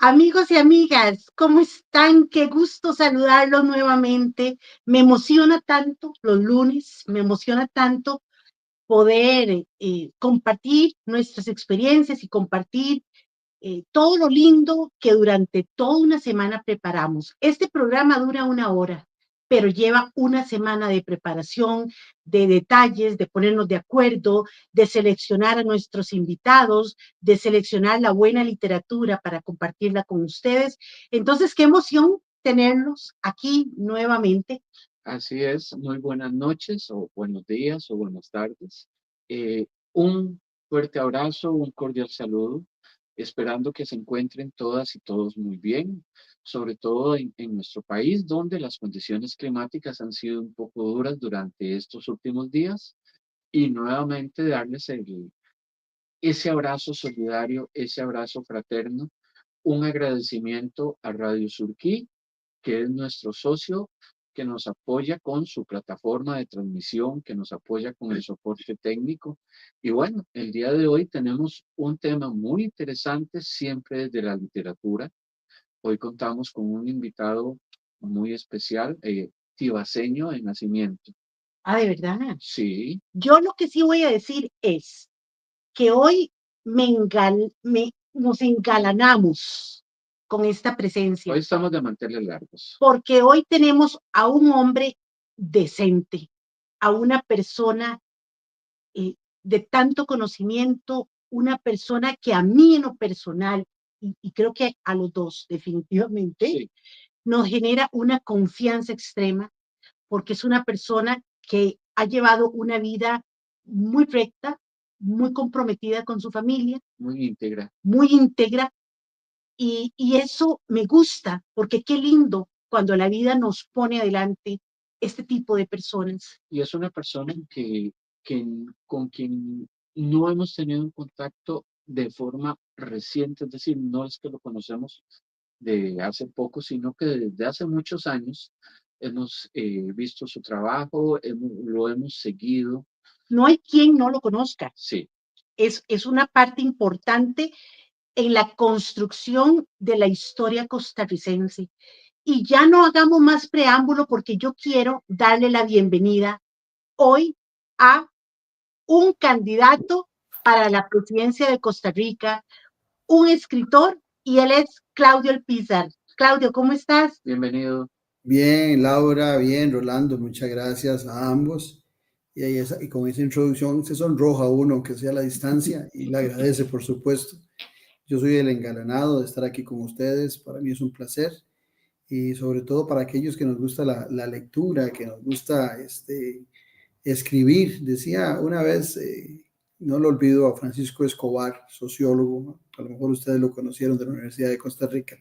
Amigos y amigas, ¿cómo están? Qué gusto saludarlos nuevamente. Me emociona tanto los lunes, me emociona tanto poder compartir nuestras experiencias y compartir todo lo lindo que durante toda una semana preparamos. Este programa dura 1 hora, pero lleva una semana de preparación, de detalles, de ponernos de acuerdo, de seleccionar a nuestros invitados, de seleccionar la buena literatura para compartirla con ustedes. Entonces, qué emoción tenerlos aquí nuevamente. Así es, muy buenas noches o buenos días o buenas tardes. Un fuerte abrazo, un cordial saludo, esperando que se encuentren todas y todos muy bien, sobre todo en nuestro país, donde las condiciones climáticas han sido un poco duras durante estos últimos días, y nuevamente darles ese abrazo solidario, ese abrazo fraterno, un agradecimiento a Radio Surquí, que es nuestro socio, que nos apoya con su plataforma de transmisión, que nos apoya con el soporte técnico. Y bueno, el día de hoy tenemos un tema muy interesante, siempre desde la literatura. Hoy contamos con un invitado muy especial, tibaseño de nacimiento. Ah, de verdad. Sí, Yo lo que sí voy a decir es que hoy nos engalanamos con esta hoy presencia, estamos de manteles largos. porque hoy tenemos a un hombre decente, a una persona de tanto conocimiento, una persona que a mí en lo personal, y creo que a los dos definitivamente, Sí, nos genera una confianza extrema, porque es una persona que ha llevado una vida muy recta, muy comprometida con su familia, muy íntegra. muy íntegra, y eso me gusta, porque qué lindo cuando la vida nos pone adelante este tipo de personas. Y es una persona que, con quien no hemos tenido un contacto de forma reciente, es decir, no es que lo conocemos de hace poco, sino que desde hace muchos años hemos visto su trabajo, lo hemos seguido. No hay quien no lo conozca. Sí, Es una parte importante en la construcción de la historia costarricense. Y ya no hagamos más preámbulo porque yo quiero darle la bienvenida hoy a un candidato para la presidencia de Costa Rica, un escritor, y él es Claudio Alpizar. Claudio, ¿cómo estás? bienvenido. Bien, Laura, bien, Rolando, muchas gracias a ambos. Y con esa introducción se sonroja uno, aunque sea a la distancia, y le agradece, por supuesto. Yo soy el engalanado de estar aquí con ustedes, para mí es un placer, y sobre todo para aquellos que nos gusta la lectura, que nos gusta escribir. Decía una vez, no lo olvido, a Francisco Escobar, sociólogo, a lo mejor ustedes lo conocieron de la Universidad de Costa Rica.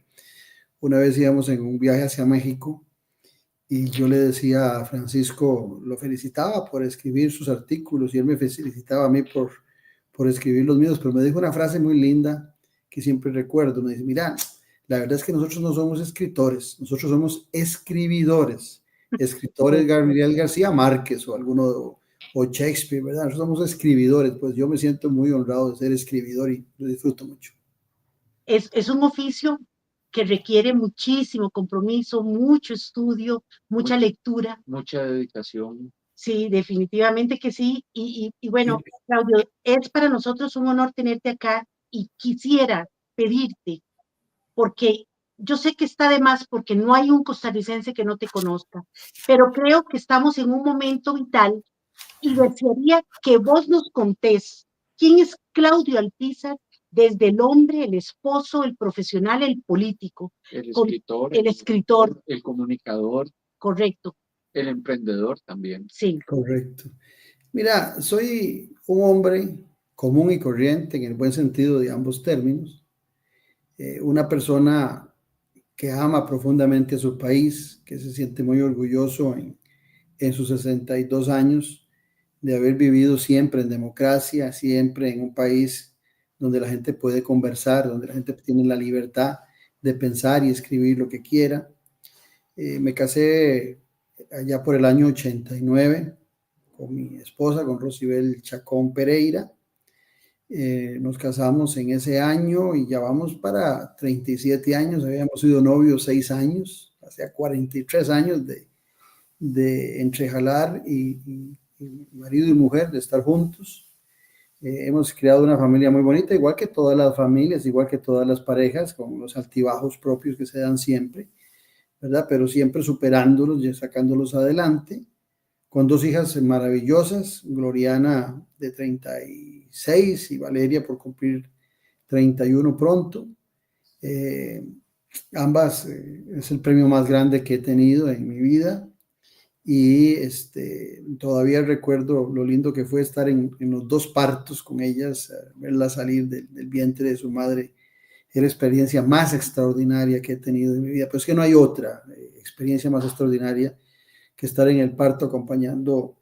Una vez íbamos en un viaje hacia México y yo le decía a Francisco, lo felicitaba por escribir sus artículos y él me felicitaba a mí por escribir los míos, pero me dijo una frase muy linda que siempre recuerdo. Me dice, mira, la verdad es que nosotros no somos escritores, nosotros somos escribidores. Escritores Gabriel García Márquez o alguno o Shakespeare, ¿verdad? Nosotros somos escribidores, pues yo me siento muy honrado de ser escribidor y lo disfruto mucho. Es un oficio que requiere muchísimo compromiso, mucho estudio, mucha Mucha, lectura. mucha dedicación. Sí, definitivamente que sí. Y bueno, Y Claudio, es para nosotros un honor tenerte acá y quisiera pedirte, porque yo sé que está de más porque no hay un costarricense que no te conozca, pero creo que estamos en un momento vital y desearía que vos nos contés quién es Claudio Alpizar desde el hombre, el esposo, el profesional, el político, El con escritor, el escritor, el comunicador, correcto, el emprendedor también. sí. correcto. Mira, soy un hombre común y corriente en el buen sentido de ambos términos, una persona que ama profundamente a su país, que se siente muy orgulloso en sus 62 años de haber vivido siempre en democracia, siempre en un país donde la gente puede conversar, donde la gente tiene la libertad de pensar y escribir lo que quiera. Me casé allá por el año 89 con mi esposa, con Rosibel Chacón Pereira. Nos casamos en ese año y ya vamos para 37 años. Habíamos sido novios 6 años, hace 43 años de entrejalar y marido y mujer, de estar juntos. Hemos creado una familia muy bonita, igual que todas las familias, igual que todas las parejas, con los altibajos propios que se dan siempre, ¿verdad? Pero siempre superándolos y sacándolos adelante, con 2 hijas maravillosas, Gloriana de 36 y Valeria por cumplir 31 pronto. Ambas es el premio más grande que he tenido en mi vida. Y todavía recuerdo lo lindo que fue estar en los 2 partos con ellas, verlas salir del vientre de su madre. Es la experiencia más extraordinaria que he tenido en mi vida. Pues que no hay otra experiencia más extraordinaria que estar en el parto acompañando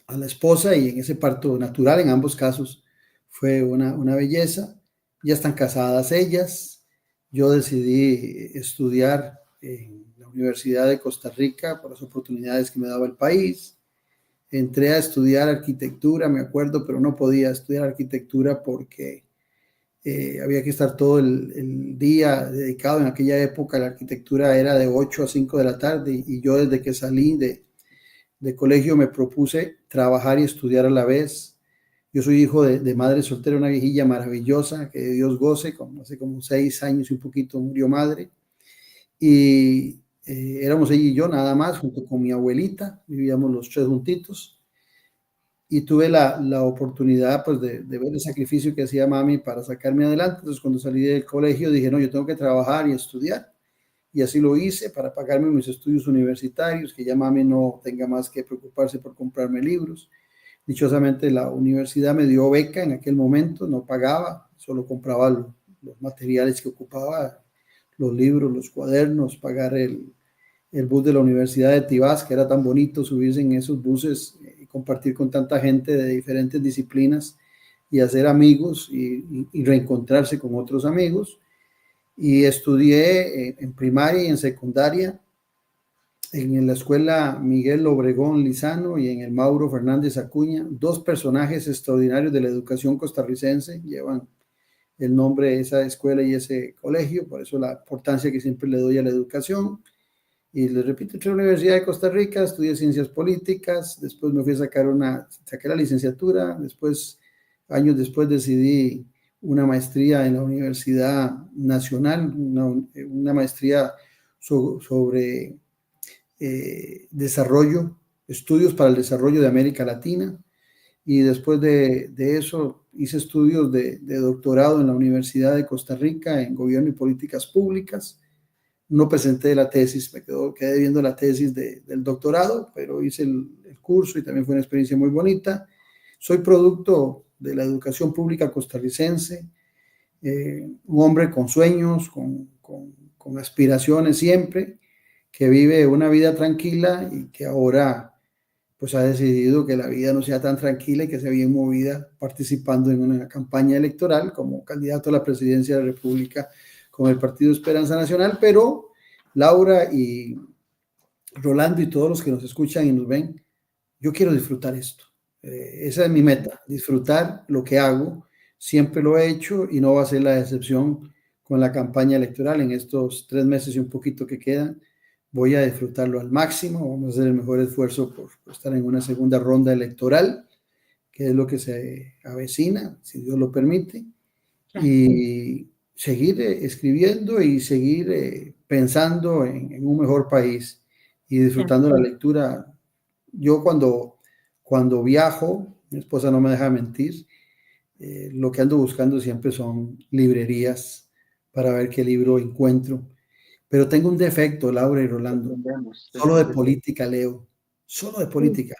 a la esposa, y en ese parto natural en ambos casos fue una belleza. Ya están casadas ellas. Yo decidí estudiar en la Universidad de Costa Rica por las oportunidades que me daba el país. Entré a estudiar arquitectura, me acuerdo, pero no podía estudiar arquitectura porque había que estar todo el día dedicado. En aquella época la arquitectura era de 8 a 5 de la tarde y yo desde que salí de colegio me propuse trabajar y estudiar a la vez. Yo soy hijo de madre soltera, una viejilla maravillosa, que Dios goce, hace como 6 años y un poquito murió madre. Y éramos ella y yo nada más, junto con mi abuelita, vivíamos los 3 juntitos. Y tuve la oportunidad pues de ver el sacrificio que hacía mami para sacarme adelante. Entonces cuando salí del colegio dije, no, yo tengo que trabajar y estudiar. Y así lo hice para pagarme mis estudios universitarios, que ya mami no tenga más que preocuparse por comprarme libros. Dichosamente la universidad me dio beca en aquel momento, no pagaba, solo compraba los materiales que ocupaba, los libros, los cuadernos, pagar el bus de la Universidad de Tibás, que era tan bonito subirse en esos buses y compartir con tanta gente de diferentes disciplinas y hacer amigos y reencontrarse con otros amigos. Y estudié en primaria y en secundaria en la escuela Miguel Obregón Lizano y en el Mauro Fernández Acuña, 2 personajes extraordinarios de la educación costarricense, llevan el nombre de esa escuela y ese colegio, por eso la importancia que siempre le doy a la educación. Y les repito, entré a la Universidad de Costa Rica, estudié ciencias políticas, después me fui a saqué la licenciatura, después, años después decidí una maestría en la Universidad Nacional, una maestría sobre desarrollo, estudios para el desarrollo de América Latina, y después de eso hice estudios de doctorado en la Universidad de Costa Rica en Gobierno y Políticas Públicas. No presenté la tesis, quedé viendo la tesis del doctorado, pero hice el curso y también fue una experiencia muy bonita. Soy producto de la educación pública costarricense, un hombre con sueños, con aspiraciones siempre, que vive una vida tranquila y que ahora pues ha decidido que la vida no sea tan tranquila y que sea bien movida participando en una campaña electoral como candidato a la presidencia de la República con el Partido Esperanza Nacional. Pero Laura y Rolando y todos los que nos escuchan y nos ven, yo quiero disfrutar esto. Esa es mi meta, disfrutar lo que hago. Siempre lo he hecho y no va a ser la excepción con la campaña electoral. En estos 3 meses y un poquito que quedan, voy a disfrutarlo al máximo. Vamos a hacer el mejor esfuerzo por estar en una segunda ronda electoral, que es lo que se avecina, si Dios lo permite, y seguir escribiendo y seguir pensando en un mejor país y disfrutando la lectura. Yo cuando viajo, mi esposa no me deja mentir, lo que ando buscando siempre son librerías para ver qué libro encuentro. Pero tengo un defecto, Laura y Rolando. Solo de política leo, solo de política.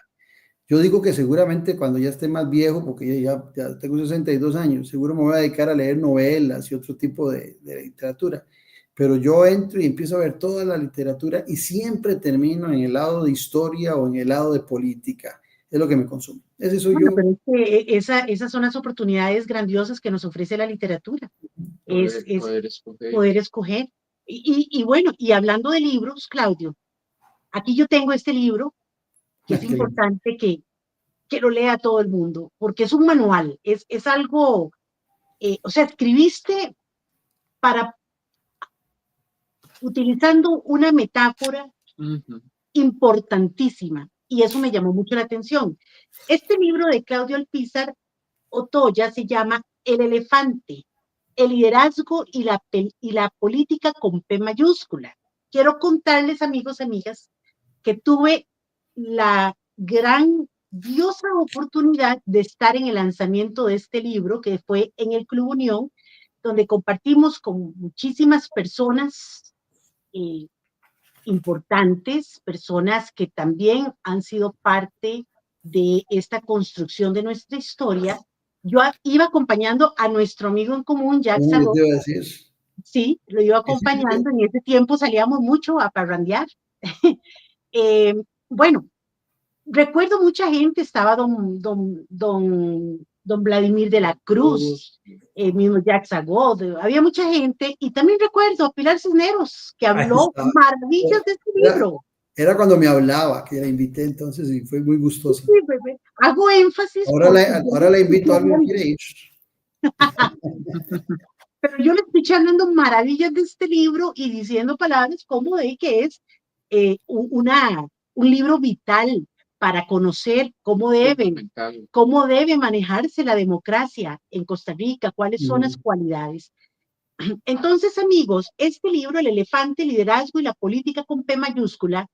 Yo digo que seguramente cuando ya esté más viejo, porque ya tengo 62 años, seguro me voy a dedicar a leer novelas y otro tipo de literatura. Pero yo entro y empiezo a ver toda la literatura y siempre termino en el lado de historia o en el lado de política. Es lo que me consume. Ese soy yo. Pero es que esas son las oportunidades grandiosas que nos ofrece la literatura. Poder escoger. Y bueno, y hablando de libros, Claudio, aquí yo tengo este libro, que es importante que que lo lea todo el mundo, porque es un manual, es algo, o sea, escribiste para, utilizando una metáfora importantísima, y eso me llamó mucho la atención. Este libro de Claudio Alpizar Otoya se llama El elefante, el liderazgo y la política con P mayúscula. Quiero contarles, amigos, amigas, que tuve la grandiosa oportunidad de estar en el lanzamiento de este libro, que fue en el Club Unión, donde compartimos con muchísimas personas importantes, personas que también han sido parte de esta construcción de nuestra historia. Yo iba acompañando a nuestro amigo en común, Jack ¿Cómo Sarot. te iba a decir? Sí, lo iba acompañando. En ese tiempo salíamos mucho a parrandear. Bueno, recuerdo mucha gente, estaba don Vladimir de la Cruz, el mismo Jack Sarot, había mucha gente, y también recuerdo a Pilar Cisneros, que habló maravillas de este libro. Era cuando me hablaba, que la invité entonces y fue muy gustoso. Sí, bebé. Hago énfasis. Ahora la invito a alguien que quiere ir. Pero yo le escuché hablando maravillas de este libro y diciendo palabras como de que es un libro vital para conocer cómo debe manejarse la democracia en Costa Rica, cuáles son las cualidades. Entonces, amigos, este libro, El elefante, liderazgo y la política con P mayúscula,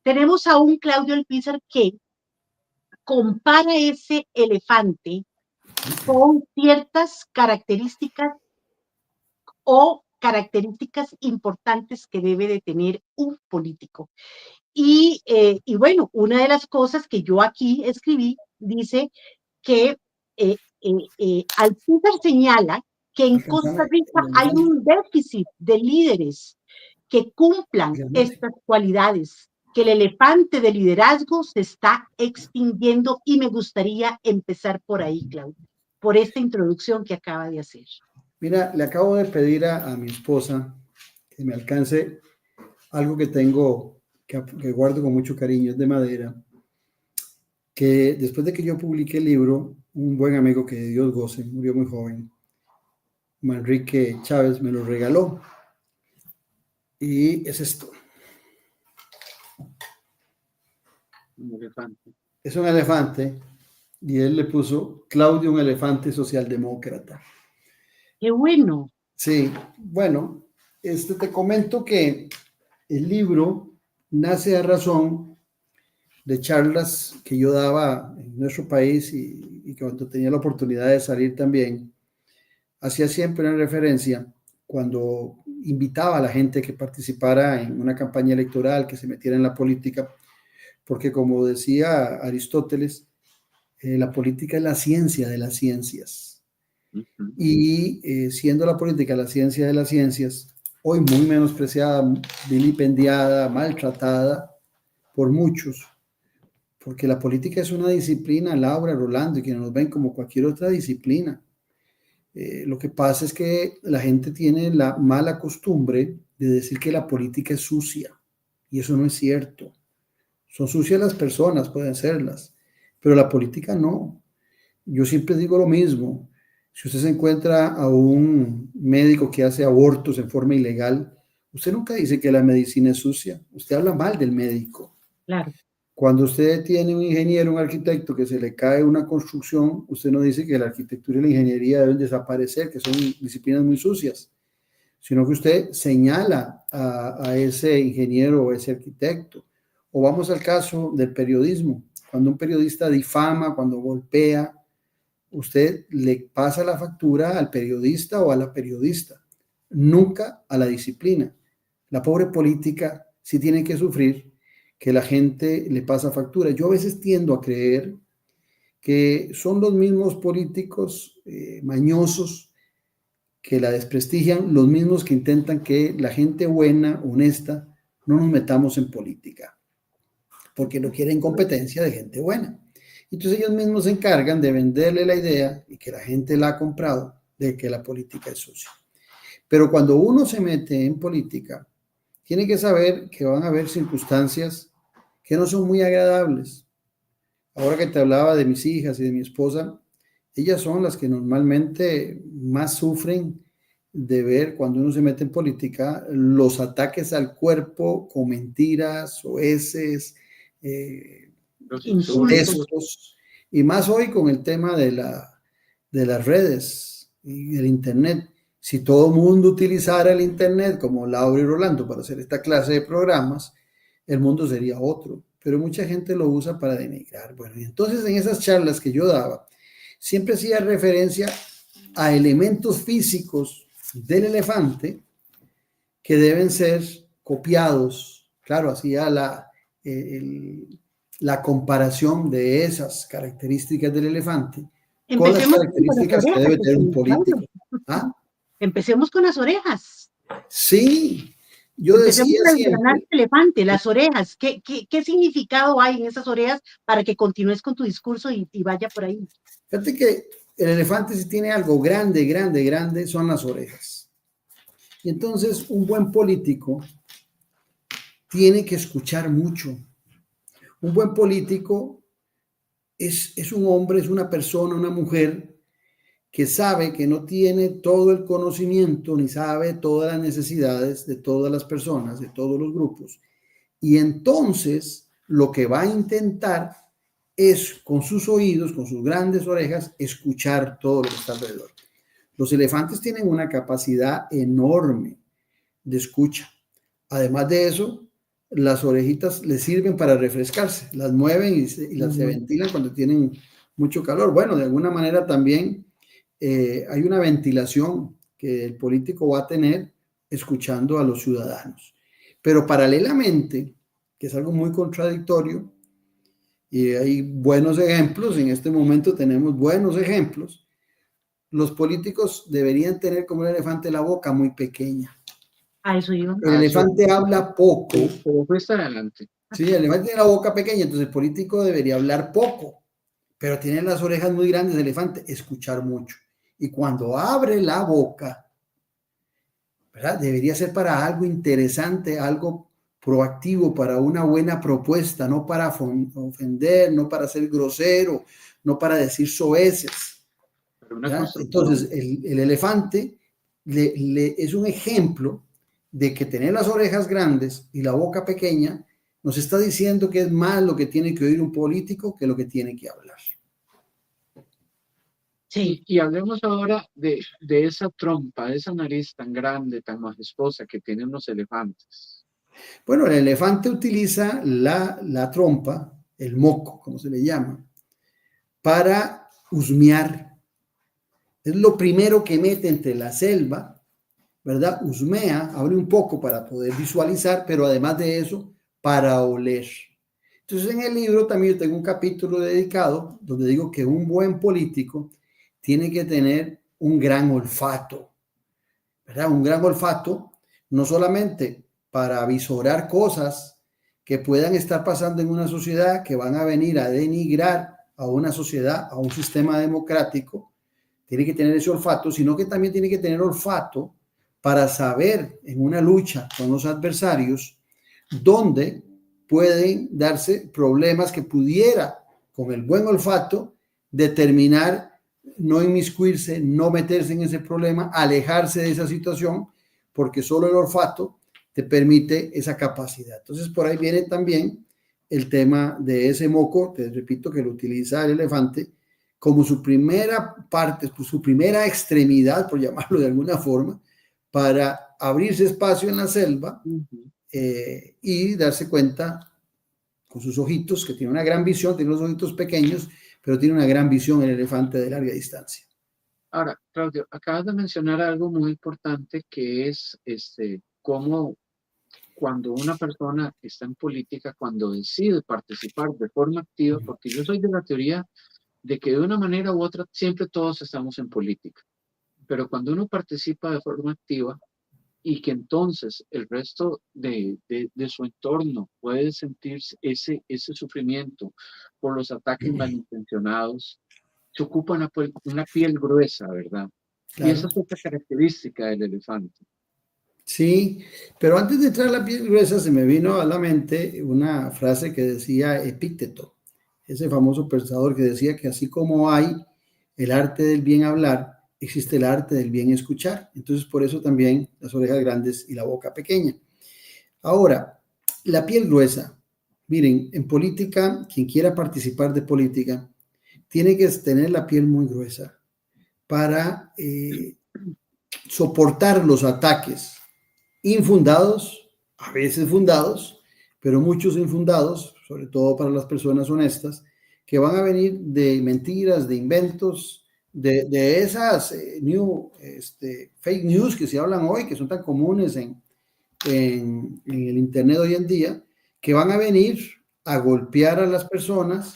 tenemos a un Claudio Alpizar que compara ese elefante con ciertas características o características importantes que debe de tener un político. Y bueno, una de las cosas que yo aquí escribí dice que Alpizar señala que en Costa Rica hay un déficit de líderes que cumplan estas cualidades, que el elefante de liderazgo se está extinguiendo, y me gustaría empezar por ahí, Claudia, por esta introducción que acaba de hacer. Mira, le acabo de pedir a mi esposa que me alcance algo que tengo, que guardo con mucho cariño, es de madera, que después de que yo publiqué el libro, un buen amigo que Dios goce, murió muy joven, Manrique Chávez, me lo regaló. Y es esto. Un elefante. Es un elefante, y él le puso Claudio, un elefante socialdemócrata. ¡Qué bueno! Sí, bueno, te comento que el libro nace a razón de charlas que yo daba en nuestro país y que cuando tenía la oportunidad de salir también, hacía siempre una referencia cuando invitaba a la gente que participara en una campaña electoral, que se metiera en la política, porque como decía Aristóteles, la política es la ciencia de las ciencias. Y siendo la política la ciencia de las ciencias, hoy muy menospreciada, vilipendiada, maltratada por muchos, porque la política es una disciplina, Laura, Rolando, y que nos ven como cualquier otra disciplina. Lo que pasa es que la gente tiene la mala costumbre de decir que la política es sucia, y eso no es cierto. Son sucias las personas, pueden serlas, pero la política no. Yo siempre digo lo mismo. Si usted se encuentra a un médico que hace abortos en forma ilegal, usted nunca dice que la medicina es sucia. Usted habla mal del médico. Claro. Cuando usted tiene un ingeniero, un arquitecto que se le cae una construcción, usted no dice que la arquitectura y la ingeniería deben desaparecer, que son disciplinas muy sucias, sino que usted señala a ese ingeniero o ese arquitecto. O vamos al caso del periodismo. Cuando un periodista difama, cuando golpea, usted le pasa la factura al periodista o a la periodista, nunca a la disciplina. La pobre política sí tiene que sufrir que la gente le pasa factura. Yo a veces tiendo a creer que son los mismos políticos mañosos que la desprestigian, los mismos que intentan que la gente buena, honesta, no nos metamos en política, porque no quieren competencia de gente buena. Entonces ellos mismos se encargan de venderle la idea, y que la gente la ha comprado, de que la política es sucia. Pero cuando uno se mete en política, tiene que saber que van a haber circunstancias que no son muy agradables. Ahora que te hablaba de mis hijas y de mi esposa, ellas son las que normalmente más sufren de ver cuando uno se mete en política los ataques al cuerpo con mentiras, soeces, Los insultos, grotescos, y más hoy con el tema de las redes y el Internet. Si todo el mundo utilizara el Internet como Laura y Rolando para hacer esta clase de programas, el mundo sería otro. Pero mucha gente lo usa para denigrar. Bueno, y entonces en esas charlas que yo daba, siempre hacía referencia a elementos físicos del elefante que deben ser copiados. Claro, hacía la comparación de esas características del elefante con las Empecemos con las características que orejas, debe tener un político. Pablo. ¿Ah? Empecemos con las orejas. Sí, yo Empecemos decía a desgranar siempre, el elefante, las orejas. ¿Qué significado hay en esas orejas para que continúes con tu discurso y vaya por ahí? fíjate que el elefante si tiene algo grande, grande, grande, son las orejas. Y entonces un buen político tiene que escuchar mucho. Un buen político es un hombre, es una persona, una mujer que sabe que no tiene todo el conocimiento ni sabe todas las necesidades de todas las personas, de todos los grupos. Y entonces lo que va a intentar es con sus oídos, con sus grandes orejas, escuchar todo lo que está alrededor. Los elefantes tienen una capacidad enorme de escucha. Además de eso, las orejitas les sirven para refrescarse, las mueven y las se ventilan cuando tienen mucho calor. Bueno, de alguna manera también hay una ventilación que el político va a tener escuchando a los ciudadanos. Pero paralelamente, que es algo muy contradictorio, y hay buenos ejemplos, en este momento tenemos buenos ejemplos, los políticos deberían tener como el elefante la boca muy pequeña. A eso iba. El elefante habla poco. pero fue hasta adelante. Sí, el elefante tiene la boca pequeña, entonces el político debería hablar poco, pero tiene las orejas muy grandes el elefante, escuchar mucho. Y cuando abre la boca, ¿verdad? Debería ser para algo interesante, algo proactivo, para una buena propuesta, no para ofender, no para ser grosero, no para decir soeces. Entonces, el elefante es un ejemplo de que tener las orejas grandes y la boca pequeña nos está diciendo que es más lo que tiene que oír un político que lo que tiene que hablar. Sí. Y hablemos ahora de esa trompa, de esa nariz tan grande, tan majestuosa que tienen los elefantes. Bueno, el elefante utiliza la trompa, el moco, como se le llama, para husmear. Es lo primero que mete entre la selva, ¿verdad? Husmea, abre un poco para poder visualizar, pero además de eso, para oler. Entonces, en el libro también tengo un capítulo dedicado donde digo que un buen político tiene que tener un gran olfato, ¿verdad? Un gran olfato, no solamente para visorar cosas que puedan estar pasando en una sociedad que van a venir a denigrar a una sociedad, a un sistema democrático, tiene que tener ese olfato, sino que también tiene que tener olfato para saber en una lucha con los adversarios dónde pueden darse problemas que pudiera, con el buen olfato, determinar no inmiscuirse, no meterse en ese problema, alejarse de esa situación, porque solo el olfato te permite esa capacidad. Entonces, por ahí viene también el tema de ese moco, te repito, que lo utiliza el elefante como su primera parte, su primera extremidad, por llamarlo de alguna forma, para abrirse espacio en la selva y darse cuenta con sus ojitos, que tiene una gran visión, tiene los ojitos pequeños, pero tiene una gran visión el elefante de larga distancia. Ahora, Claudio, acabas de mencionar algo muy importante que es cómo cuando una persona está en política, cuando decide participar de forma activa, porque yo soy de la teoría de que de una manera u otra siempre todos estamos en política, pero cuando uno participa de forma activa y que entonces el resto de su entorno puede sentir ese sufrimiento por los ataques malintencionados, se ocupa una piel gruesa, ¿verdad? Claro. Y esa es otra característica del elefante. Sí, pero antes de entrar a la piel gruesa se me vino a la mente una frase que decía Epícteto. ese famoso pensador que decía que así como hay el arte del bien hablar, existe el arte del bien escuchar. Entonces, por eso también las orejas grandes y la boca pequeña. Ahora, la piel gruesa. Miren, en política, quien quiera participar de política, tiene que tener la piel muy gruesa para soportar los ataques infundados, a veces fundados, pero muchos infundados, sobre todo para las personas honestas, que van a venir de mentiras, de inventos, de esas fake news que se hablan hoy, que son tan comunes en el Internet hoy en día, que van a venir a golpear a las personas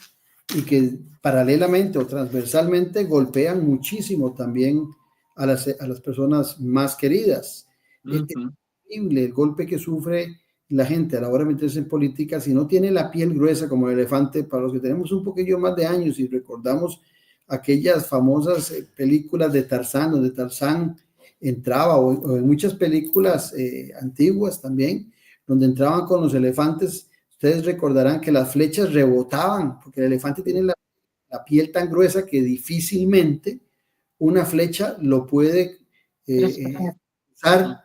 y que paralelamente o transversalmente golpean muchísimo también a las personas más queridas. Es increíble el golpe que sufre la gente a la hora de meterse en política si no tiene la piel gruesa como el elefante. Para los que tenemos un poquillo más de años y recordamos aquellas famosas películas de Tarzán, donde Tarzán entraba, o en muchas películas antiguas también, donde entraban con los elefantes. Ustedes recordarán que las flechas rebotaban, porque el elefante tiene la piel tan gruesa que difícilmente una flecha lo puede usar,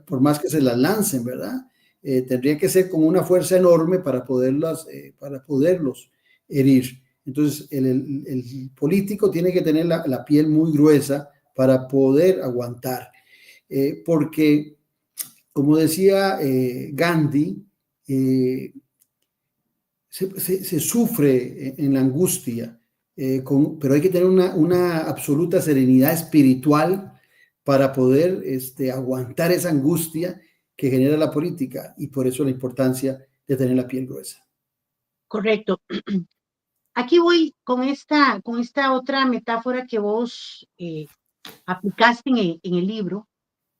por más que se las lancen, ¿verdad? Tendría que ser con una fuerza enorme para poderlos herir. Entonces, el político tiene que tener la piel muy gruesa para poder aguantar. Porque, como decía Gandhi, se sufre en la angustia, pero hay que tener una absoluta serenidad espiritual para poder aguantar esa angustia que genera la política, y por eso la importancia de tener la piel gruesa. Correcto. Aquí voy con esta otra metáfora que vos aplicaste en el libro,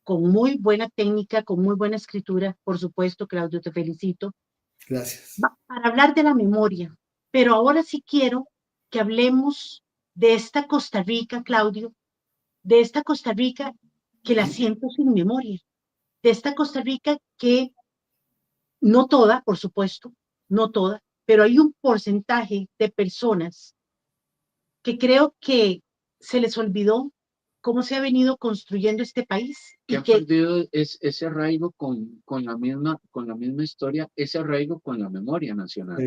con muy buena técnica, con muy buena escritura, por supuesto, Claudio, te felicito. Gracias. Para hablar de la memoria, pero ahora sí quiero que hablemos de esta Costa Rica, Claudio, de esta Costa Rica que la siento sin memoria, de esta Costa Rica que no toda, por supuesto, no toda, pero hay un porcentaje de personas que creo que se les olvidó cómo se ha venido construyendo este país. Que han perdido ese arraigo con la misma historia, ese arraigo con la memoria nacional.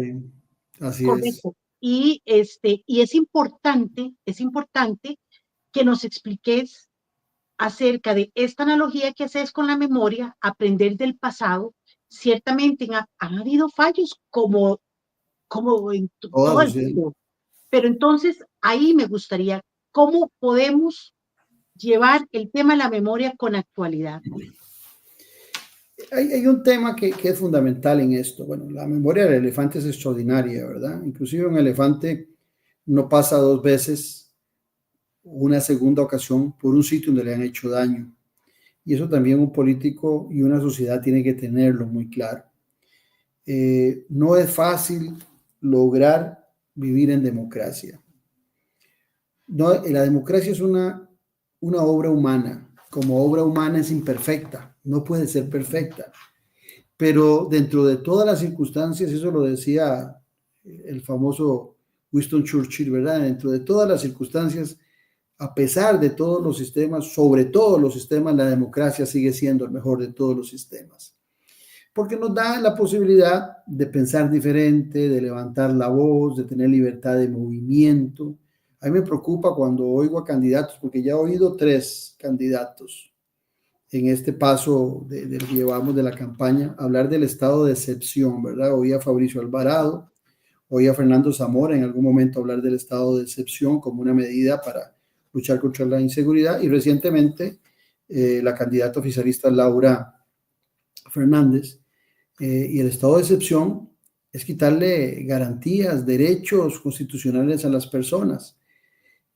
Así correcto. Y es importante que nos expliques acerca de esta analogía que haces con la memoria, aprender del pasado. Ciertamente han habido fallos como en todo el mundo, pero entonces ahí me gustaría, ¿cómo podemos llevar el tema de la memoria con actualidad? Hay un tema que es fundamental en esto. Bueno, la memoria del elefante es extraordinaria, ¿verdad? Inclusive un elefante no pasa dos veces, una segunda ocasión, por un sitio donde le han hecho daño. Y eso también un político y una sociedad tiene que tenerlo muy claro. No es fácil lograr vivir en democracia. No, la democracia es una obra humana. Como obra humana es imperfecta, no puede ser perfecta. Pero dentro de todas las circunstancias, eso lo decía el famoso Winston Churchill, ¿verdad? Dentro de todas las circunstancias, a pesar de todos los sistemas, sobre todos los sistemas, la democracia sigue siendo el mejor de todos los sistemas. Porque nos da la posibilidad de pensar diferente, de levantar la voz, de tener libertad de movimiento. A mí me preocupa cuando oigo a candidatos, porque ya he oído 3 candidatos en este paso que llevamos de la campaña, hablar del estado de excepción, ¿verdad? Oí a Fabricio Alvarado, oí a Fernando Zamora en algún momento hablar del estado de excepción como una medida para luchar contra la inseguridad, y recientemente la candidata oficialista Laura Fernández, y el estado de excepción es quitarle garantías, derechos constitucionales a las personas.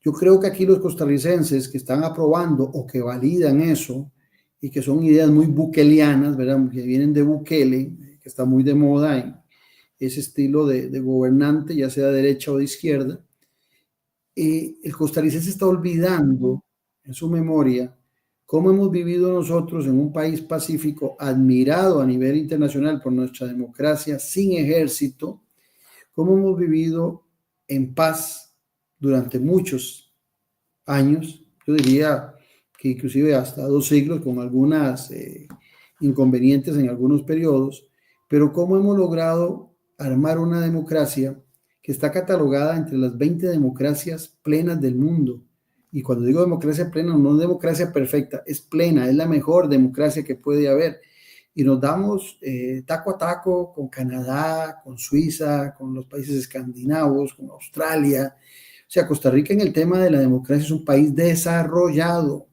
Yo creo que aquí los costarricenses que están aprobando o que validan eso, y que son ideas muy bukelianas, ¿verdad? Que vienen de Bukele, que está muy de moda en ese estilo de gobernante, ya sea de derecha o de izquierda. El costarricense está olvidando en su memoria cómo hemos vivido nosotros en un país pacífico, admirado a nivel internacional por nuestra democracia, sin ejército, cómo hemos vivido en paz durante muchos años, yo diría que inclusive hasta 2 siglos, con algunas inconvenientes en algunos periodos, pero cómo hemos logrado armar una democracia que está catalogada entre las 20 democracias plenas del mundo. Y cuando digo democracia plena, no es democracia perfecta, es plena, es la mejor democracia que puede haber. Y nos damos taco a taco con Canadá, con Suiza, con los países escandinavos, con Australia. O sea, Costa Rica en el tema de la democracia es un país desarrollado.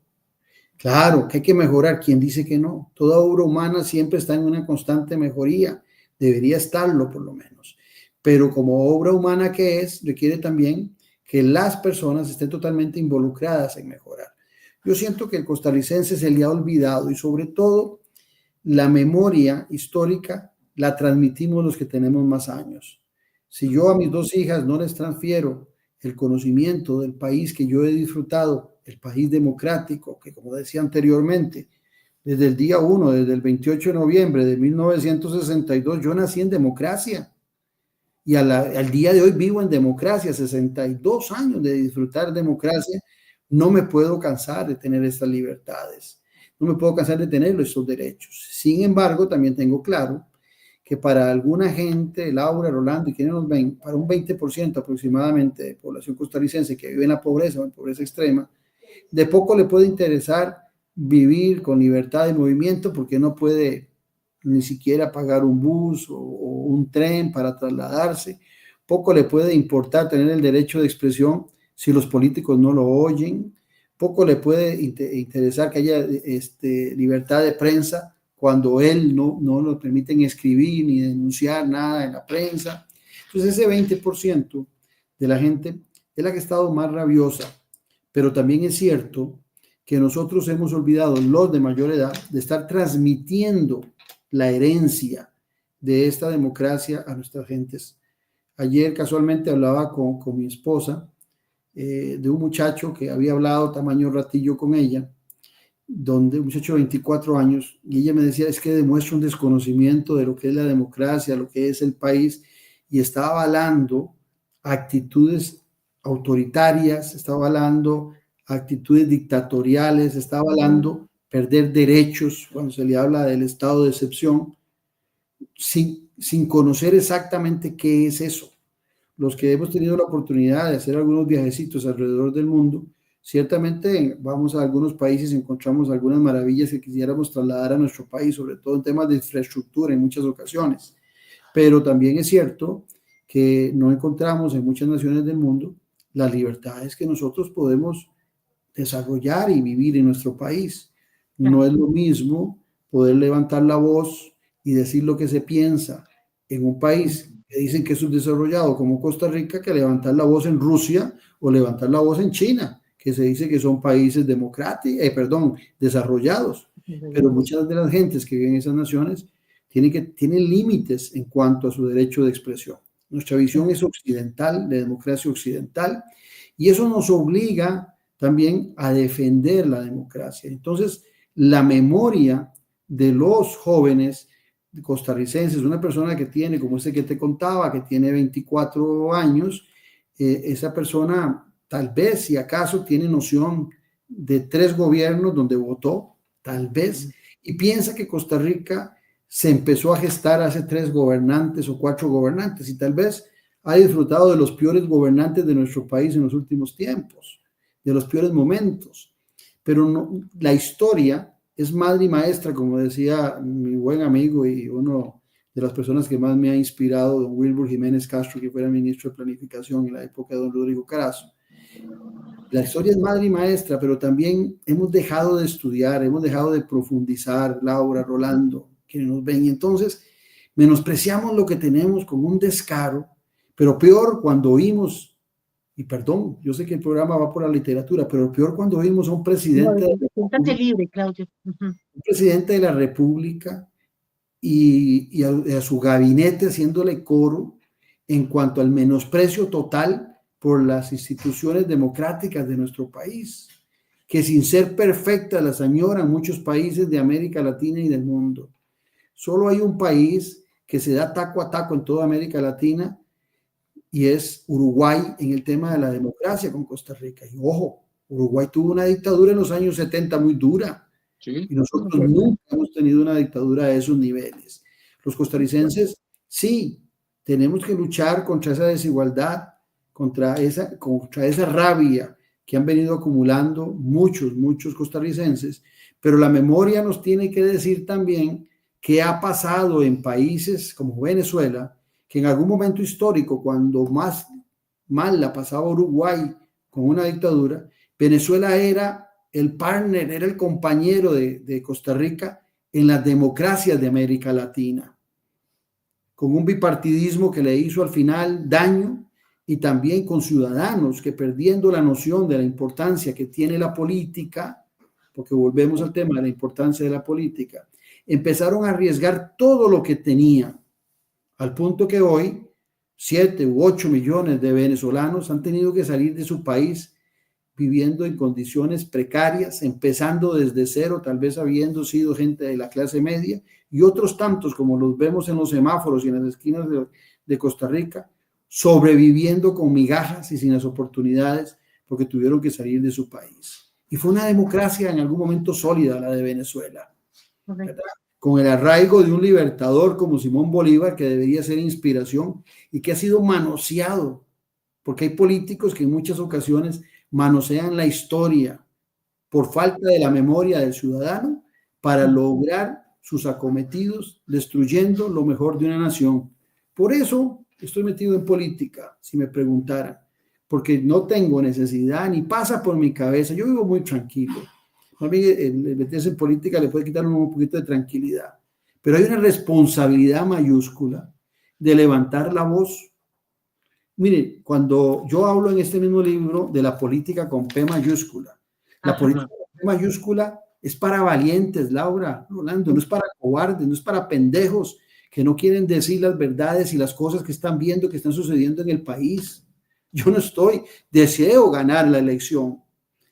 Claro que hay que mejorar. ¿Quién dice que no? Toda obra humana siempre está en una constante mejoría. Debería estarlo por lo menos. Pero como obra humana que es, requiere también que las personas estén totalmente involucradas en mejorar. Yo siento que el costarricense se le ha olvidado y sobre todo la memoria histórica la transmitimos los que tenemos más años. Si yo a mis 2 hijas no les transfiero el conocimiento del país que yo he disfrutado, el país democrático, que como decía anteriormente, desde el día 1, desde el 28 de noviembre de 1962, yo nací en democracia y al día de hoy vivo en democracia, 62 años de disfrutar democracia, no me puedo cansar de tener estas libertades. No me puedo cansar de tener estos derechos. Sin embargo, también tengo claro que para alguna gente, Laura, Rolando y quienes nos ven, para un 20% aproximadamente de población costarricense que vive en la pobreza o en pobreza extrema, de poco le puede interesar vivir con libertad de movimiento porque no puede ni siquiera pagar un bus o un tren para trasladarse. Poco le puede importar tener el derecho de expresión si los políticos no lo oyen. Poco le puede interesar que haya libertad de prensa cuando él no lo permiten escribir ni denunciar nada en la prensa. Entonces ese 20% de la gente es la que ha estado más rabiosa, pero también es cierto que nosotros hemos olvidado, los de mayor edad, de estar transmitiendo la herencia de esta democracia a nuestras gentes. Ayer casualmente hablaba con mi esposa de un muchacho que había hablado tamaño ratillo con ella, donde un muchacho de 24 años, y ella me decía, es que demuestra un desconocimiento de lo que es la democracia, lo que es el país, y está avalando actitudes autoritarias, está avalando actitudes dictatoriales, está avalando perder derechos cuando se le habla del estado de excepción, sin conocer exactamente qué es eso. Los que hemos tenido la oportunidad de hacer algunos viajecitos alrededor del mundo, ciertamente vamos a algunos países y encontramos algunas maravillas que quisiéramos trasladar a nuestro país, sobre todo en temas de infraestructura en muchas ocasiones. Pero también es cierto que no encontramos en muchas naciones del mundo las libertades que nosotros podemos desarrollar y vivir en nuestro país. No es lo mismo poder levantar la voz y decir lo que se piensa en un país que dicen que es subdesarrollado como Costa Rica, que levantar la voz en Rusia o levantar la voz en China, que se dice que son países desarrollados. Pero muchas de las gentes que viven en esas naciones tienen límites en cuanto a su derecho de expresión. Nuestra visión es occidental, de democracia occidental, y eso nos obliga también a defender la democracia. Entonces, la memoria de los jóvenes costarricenses, una persona que tiene, como este que te contaba, que tiene 24 años, esa persona tal vez, si acaso, tiene noción de 3 gobiernos donde votó, tal vez, y piensa que Costa Rica se empezó a gestar hace 3 gobernantes o 4 gobernantes, y tal vez ha disfrutado de los peores gobernantes de nuestro país en los últimos tiempos, de los peores momentos. Pero no, la historia es madre y maestra, como decía mi buen amigo y uno de las personas que más me ha inspirado, don Wilbur Jiménez Castro, que fuera ministro de Planificación en la época de don Rodrigo Carazo. La historia es madre y maestra, pero también hemos dejado de estudiar, hemos dejado de profundizar, Laura, Rolando, quienes nos ven, y entonces menospreciamos lo que tenemos con un descaro, pero peor cuando oímos, y perdón, yo sé que el programa va por la literatura, pero peor cuando oímos a un presidente, libre, Claudio. Un presidente de la República y a su gabinete haciéndole coro en cuanto al menosprecio total por las instituciones democráticas de nuestro país, que sin ser perfectas las añoran muchos países de América Latina y del mundo. Solo hay un país que se da taco a taco en toda América Latina y es Uruguay en el tema de la democracia con Costa Rica. Y ojo, Uruguay tuvo una dictadura en los años 70 muy dura, Sí, y nosotros nunca hemos tenido una dictadura de esos niveles. Los costarricenses, sí, tenemos que luchar contra esa desigualdad, contra esa rabia que han venido acumulando muchos costarricenses, pero la memoria nos tiene que decir también qué ha pasado en países como Venezuela, que en algún momento histórico, cuando más mal la pasaba Uruguay con una dictadura, Venezuela era el partner, era el compañero de Costa Rica en las democracias de América Latina, con un bipartidismo que le hizo al final daño y también con ciudadanos que perdiendo la noción de la importancia que tiene la política, porque volvemos al tema de la importancia de la política, empezaron a arriesgar todo lo que tenían, al punto que hoy 7 u 8 millones de venezolanos han tenido que salir de su país viviendo en condiciones precarias, empezando desde cero, tal vez habiendo sido gente de la clase media, y otros tantos, como los vemos en los semáforos y en las esquinas de Costa Rica, sobreviviendo con migajas y sin las oportunidades porque tuvieron que salir de su país. Y fue una democracia en algún momento sólida la de Venezuela, ¿verdad? Con el arraigo de un libertador como Simón Bolívar, que debería ser inspiración y que ha sido manoseado, porque hay políticos que en muchas ocasiones manosean la historia por falta de la memoria del ciudadano para lograr sus acometidos, destruyendo lo mejor de una nación. Por eso estoy metido en política, si me preguntaran, porque no tengo necesidad ni pasa por mi cabeza. Yo vivo muy tranquilo. Más bien, el meterse en política le puede quitar un poquito de tranquilidad, pero hay una responsabilidad mayúscula de levantar la voz. Mire, cuando yo hablo en este mismo libro de la política con P mayúscula, la política con P mayúscula es para valientes, Laura, Rolando, no es para cobardes, no es para pendejos que no quieren decir las verdades y las cosas que están viendo, que están sucediendo en el país. Yo no deseo ganar la elección,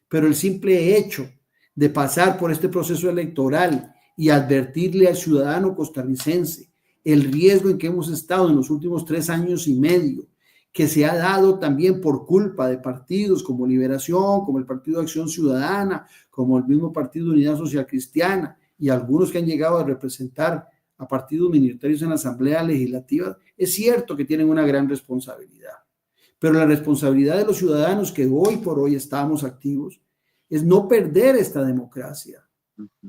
pero el simple hecho de pasar por este proceso electoral y advertirle al ciudadano costarricense el riesgo en que hemos estado en los últimos 3 años y medio, que se ha dado también por culpa de partidos como Liberación, como el Partido de Acción Ciudadana, como el mismo Partido de Unidad Social Cristiana y algunos que han llegado a representar a partidos minoritarios en la Asamblea Legislativa, es cierto que tienen una gran responsabilidad, pero la responsabilidad de los ciudadanos que hoy por hoy estamos activos es no perder esta democracia.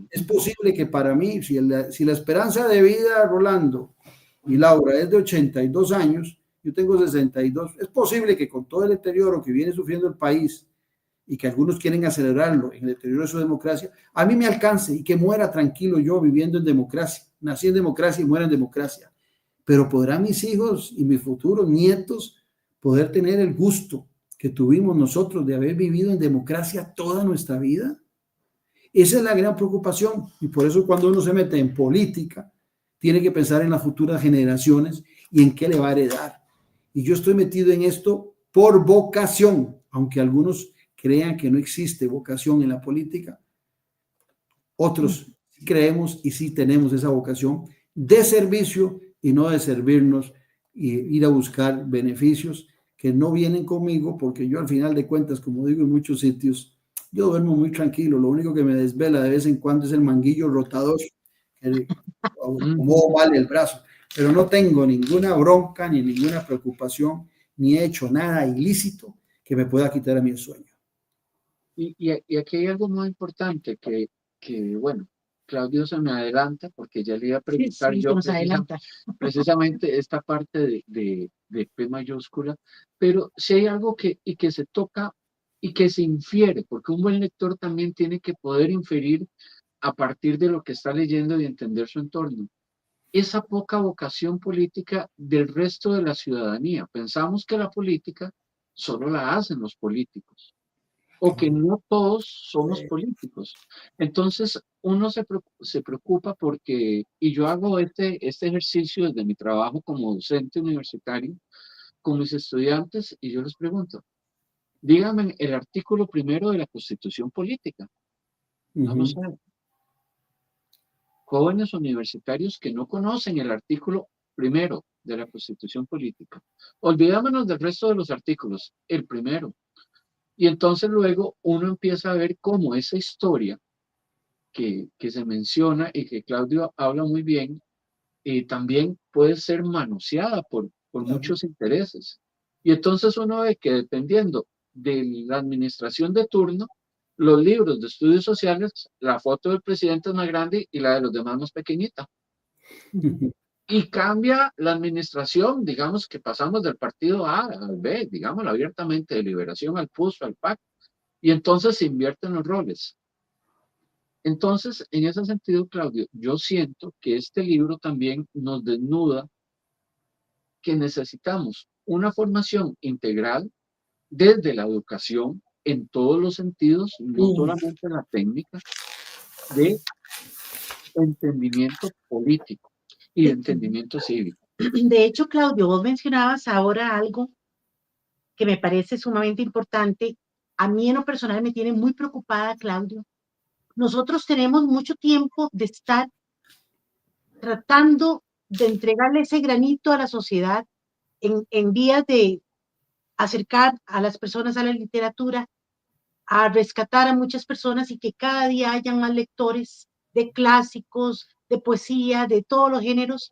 Es posible que para mí, si la esperanza de vida, Rolando y Laura, es de 82 años, yo tengo 62, es posible que con todo el deterioro que viene sufriendo el país y que algunos quieren acelerarlo en el deterioro de su democracia, a mí me alcance y que muera tranquilo yo viviendo en democracia, nací en democracia y muera en democracia. Pero podrán mis hijos y mis futuros nietos poder tener el gusto que tuvimos nosotros de haber vivido en democracia toda nuestra vida. Esa es la gran preocupación y por eso cuando uno se mete en política, tiene que pensar en las futuras generaciones y en qué le va a heredar. Y yo estoy metido en esto por vocación, aunque algunos crean que no existe vocación en la política. Otros sí creemos y sí tenemos esa vocación de servicio y no de servirnos y ir a buscar beneficios que no vienen conmigo, porque yo al final de cuentas, como digo en muchos sitios, yo duermo muy tranquilo, lo único que me desvela de vez en cuando es el manguillo rotador, que acomodo mal el brazo, pero no tengo ninguna bronca ni ninguna preocupación, ni he hecho nada ilícito que me pueda quitar a mí el sueño. Y aquí hay algo muy importante que, bueno, Claudio se me adelanta porque ya le iba a preguntar Sí, yo nos adelanta. precisamente esta parte de P mayúscula, pero si hay algo que se toca y que se infiere, porque un buen lector también tiene que poder inferir a partir de lo que está leyendo y entender su entorno. Esa poca vocación política del resto de la ciudadanía. Pensamos que la política solo la hacen los políticos o que no todos somos políticos. Entonces, uno se preocupa porque, y yo hago este ejercicio desde mi trabajo como docente universitario, con mis estudiantes, y yo les pregunto, díganme el artículo primero de la Constitución Política. No lo saben. Jóvenes universitarios que no conocen el artículo primero de la Constitución Política. Olvidémonos del resto de los artículos, el primero. Y entonces luego uno empieza a ver cómo esa historia que se menciona y que Claudio habla muy bien, también puede ser manoseada por Claro. muchos intereses. Y entonces uno ve que dependiendo de la administración de turno, los libros de estudios sociales, la foto del presidente es más grande y la de los demás más pequeñita. Y cambia la administración, digamos que pasamos del partido A al B, digamos abiertamente, de Liberación al PUSO, al PAC, y entonces se invierten los roles. Entonces, en ese sentido, Claudio, yo siento que este libro también nos desnuda que necesitamos una formación integral desde la educación en todos los sentidos, no Uf, solamente la técnica, de entendimiento político y de entendimiento cívico. De hecho, Claudio, vos mencionabas ahora algo que me parece sumamente importante. A mí en lo personal me tiene muy preocupada, Claudio. Nosotros tenemos mucho tiempo de estar tratando de entregarle ese granito a la sociedad en vías de acercar a las personas a la literatura, a rescatar a muchas personas y que cada día hayan más lectores de clásicos, de poesía, de todos los géneros.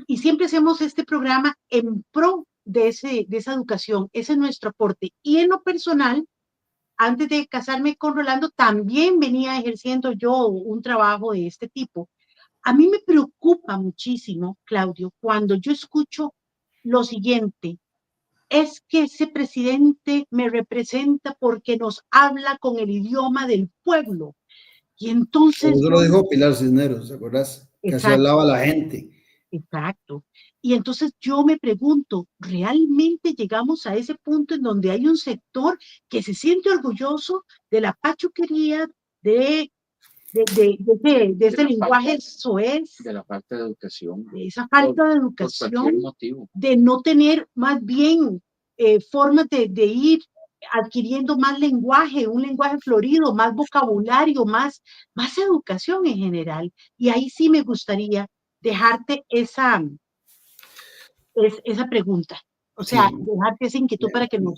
Y siempre hacemos este programa en pro de esa educación. Ese es nuestro aporte. Y en lo personal, antes de casarme con Rolando, también venía ejerciendo yo un trabajo de este tipo. A mí me preocupa muchísimo, Claudio, cuando yo escucho lo siguiente: es que ese presidente me representa porque nos habla con el idioma del pueblo. Y entonces eso yo, lo dijo Pilar Cisneros, ¿te acuerdas? Que así hablaba exacto, la gente. exacto. Y entonces yo me pregunto, ¿realmente llegamos a ese punto en donde hay un sector que se siente orgulloso de la pachuquería, de De ese la falta, lenguaje soez, de la falta de educación, de esa por, falta de por cualquier educación, motivo. de no tener más bien formas de ir adquiriendo más lenguaje, un lenguaje florido, más vocabulario, más educación en general? Y ahí sí me gustaría dejarte esa pregunta, o sea, Sí, dejarte esa inquietud para que no,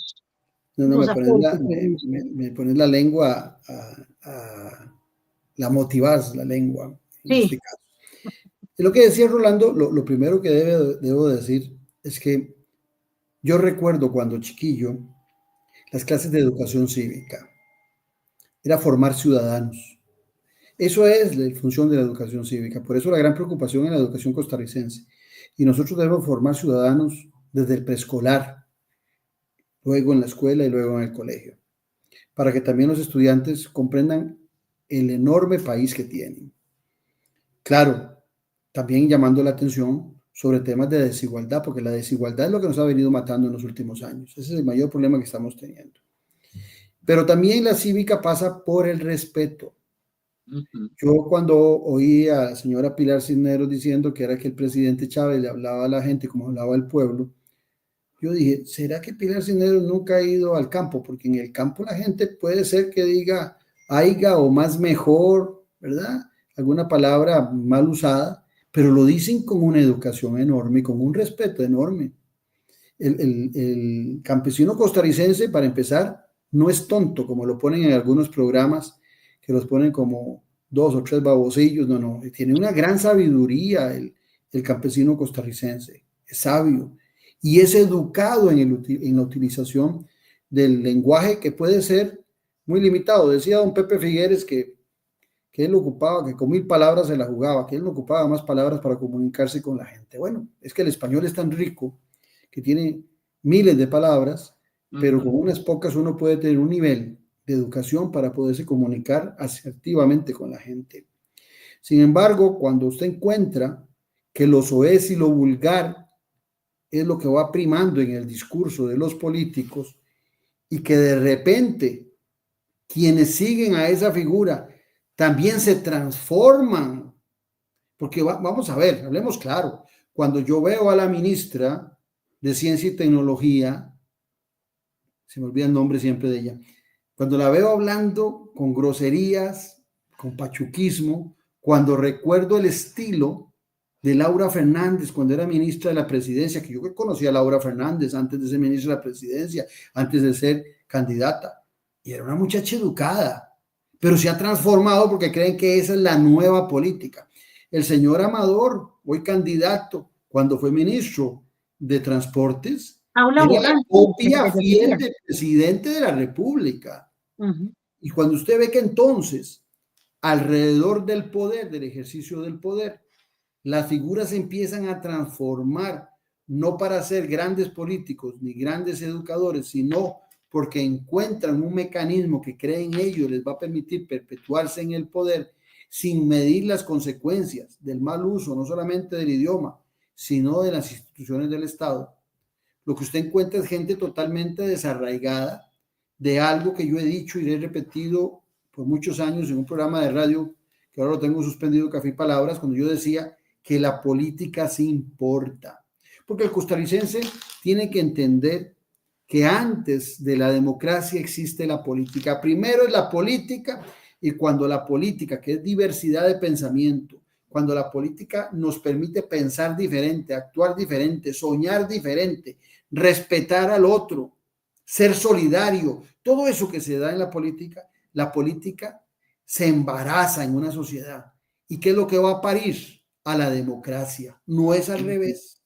no, nos me pones aportes sobre eso. me pones la lengua la motivas, la lengua, en Sí, este caso. Y lo que decía Rolando, lo primero que debo decir es que yo recuerdo cuando chiquillo las clases de educación cívica, era formar ciudadanos. Eso es la función de la educación cívica, por eso la gran preocupación en la educación costarricense. Y nosotros debemos formar ciudadanos desde el preescolar, luego en la escuela y luego en el colegio, para que también los estudiantes comprendan el enorme país que tienen. Claro, también llamando la atención sobre temas de desigualdad, porque la desigualdad es lo que nos ha venido matando en los últimos años. Ese es el mayor problema que estamos teniendo. Pero también la cívica pasa por el respeto. Ujú. Yo cuando oí a la señora Pilar Cisneros diciendo que era que el presidente Chávez le hablaba a la gente como hablaba al pueblo, yo dije, ¿será que Pilar Cisneros nunca ha ido al campo? Porque en el campo la gente puede ser que diga aiga o más mejor, ¿verdad? Alguna palabra mal usada, pero lo dicen con una educación enorme, con un respeto enorme. El campesino costarricense, para empezar, no es tonto, como lo ponen en algunos programas, que los ponen como dos o tres babosillos, no, no, tiene una gran sabiduría el campesino costarricense, es sabio y es educado en la utilización del lenguaje que puede ser muy limitado. Decía don Pepe Figueres que él ocupaba, que con 1000 palabras se la jugaba, que él no ocupaba más palabras para comunicarse con la gente. Bueno, es que el español es tan rico que tiene miles de palabras, pero con Ujú. unas pocas uno puede tener un nivel de educación para poderse comunicar asertivamente con la gente. Sin embargo, cuando usted encuentra que lo soez y lo vulgar es lo que va primando en el discurso de los políticos y que de repente quienes siguen a esa figura también se transforman, porque vamos a ver, hablemos claro, cuando yo veo a la ministra de Ciencia y Tecnología, se me olvida el nombre siempre de ella, cuando la veo hablando con groserías, con pachuquismo, cuando recuerdo el estilo de Laura Fernández cuando era ministra de la presidencia, que yo conocía a Laura Fernández antes de ser ministra de la presidencia, antes de ser candidata, y era una muchacha educada, pero se ha transformado porque creen que esa es la nueva política. El señor Amador, hoy candidato, cuando fue ministro de Transportes, Aula era la volante, copia fiel del presidente de la República. Y cuando usted ve que entonces, alrededor del poder, del ejercicio del poder, las figuras se empiezan a transformar, no para ser grandes políticos ni grandes educadores, sino porque encuentran un mecanismo que creen ellos les va a permitir perpetuarse en el poder sin medir las consecuencias del mal uso, no solamente del idioma, sino de las instituciones del Estado. Lo que usted encuentra es gente totalmente desarraigada de algo que yo he dicho y he repetido por muchos años en un programa de radio, que ahora lo tengo suspendido, Café y Palabras, cuando yo decía que la política sí importa. Porque el costarricense tiene que entender que antes de la democracia existe la política. Primero es la política, y cuando la política, que es diversidad de pensamiento, cuando la política nos permite pensar diferente, actuar diferente, soñar diferente, respetar al otro, ser solidario, todo eso que se da en la política se embaraza en una sociedad. ¿Y qué es lo que va a parir? A la democracia. No es al revés.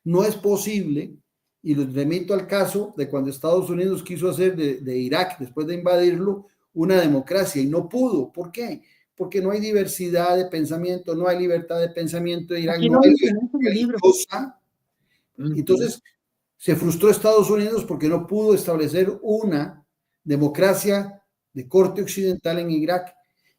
No es posible, y lo remito al caso de cuando Estados Unidos quiso hacer de Irak, después de invadirlo, una democracia y no pudo. ¿Por qué? Porque no hay diversidad de pensamiento, no hay libertad de pensamiento de Irak, no hay libertad religiosa. Entonces, se frustró Estados Unidos porque no pudo establecer una democracia de corte occidental en Irak.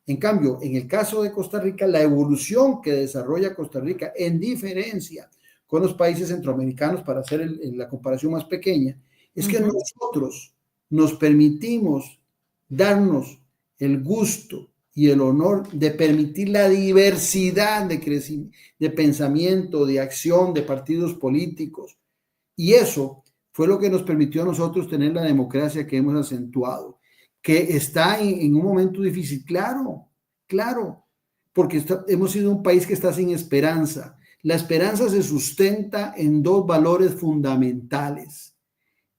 En cambio, en el caso de Costa Rica, la evolución que desarrolla Costa Rica en diferencia con los países centroamericanos, para hacer la comparación más pequeña, es que nosotros nos permitimos darnos el gusto y el honor de permitir la diversidad de pensamiento, de acción, de partidos políticos. Y eso fue lo que nos permitió a nosotros tener la democracia que hemos acentuado, que está en un momento difícil, claro, porque hemos sido un país que está sin esperanza. La esperanza se sustenta en dos valores fundamentales,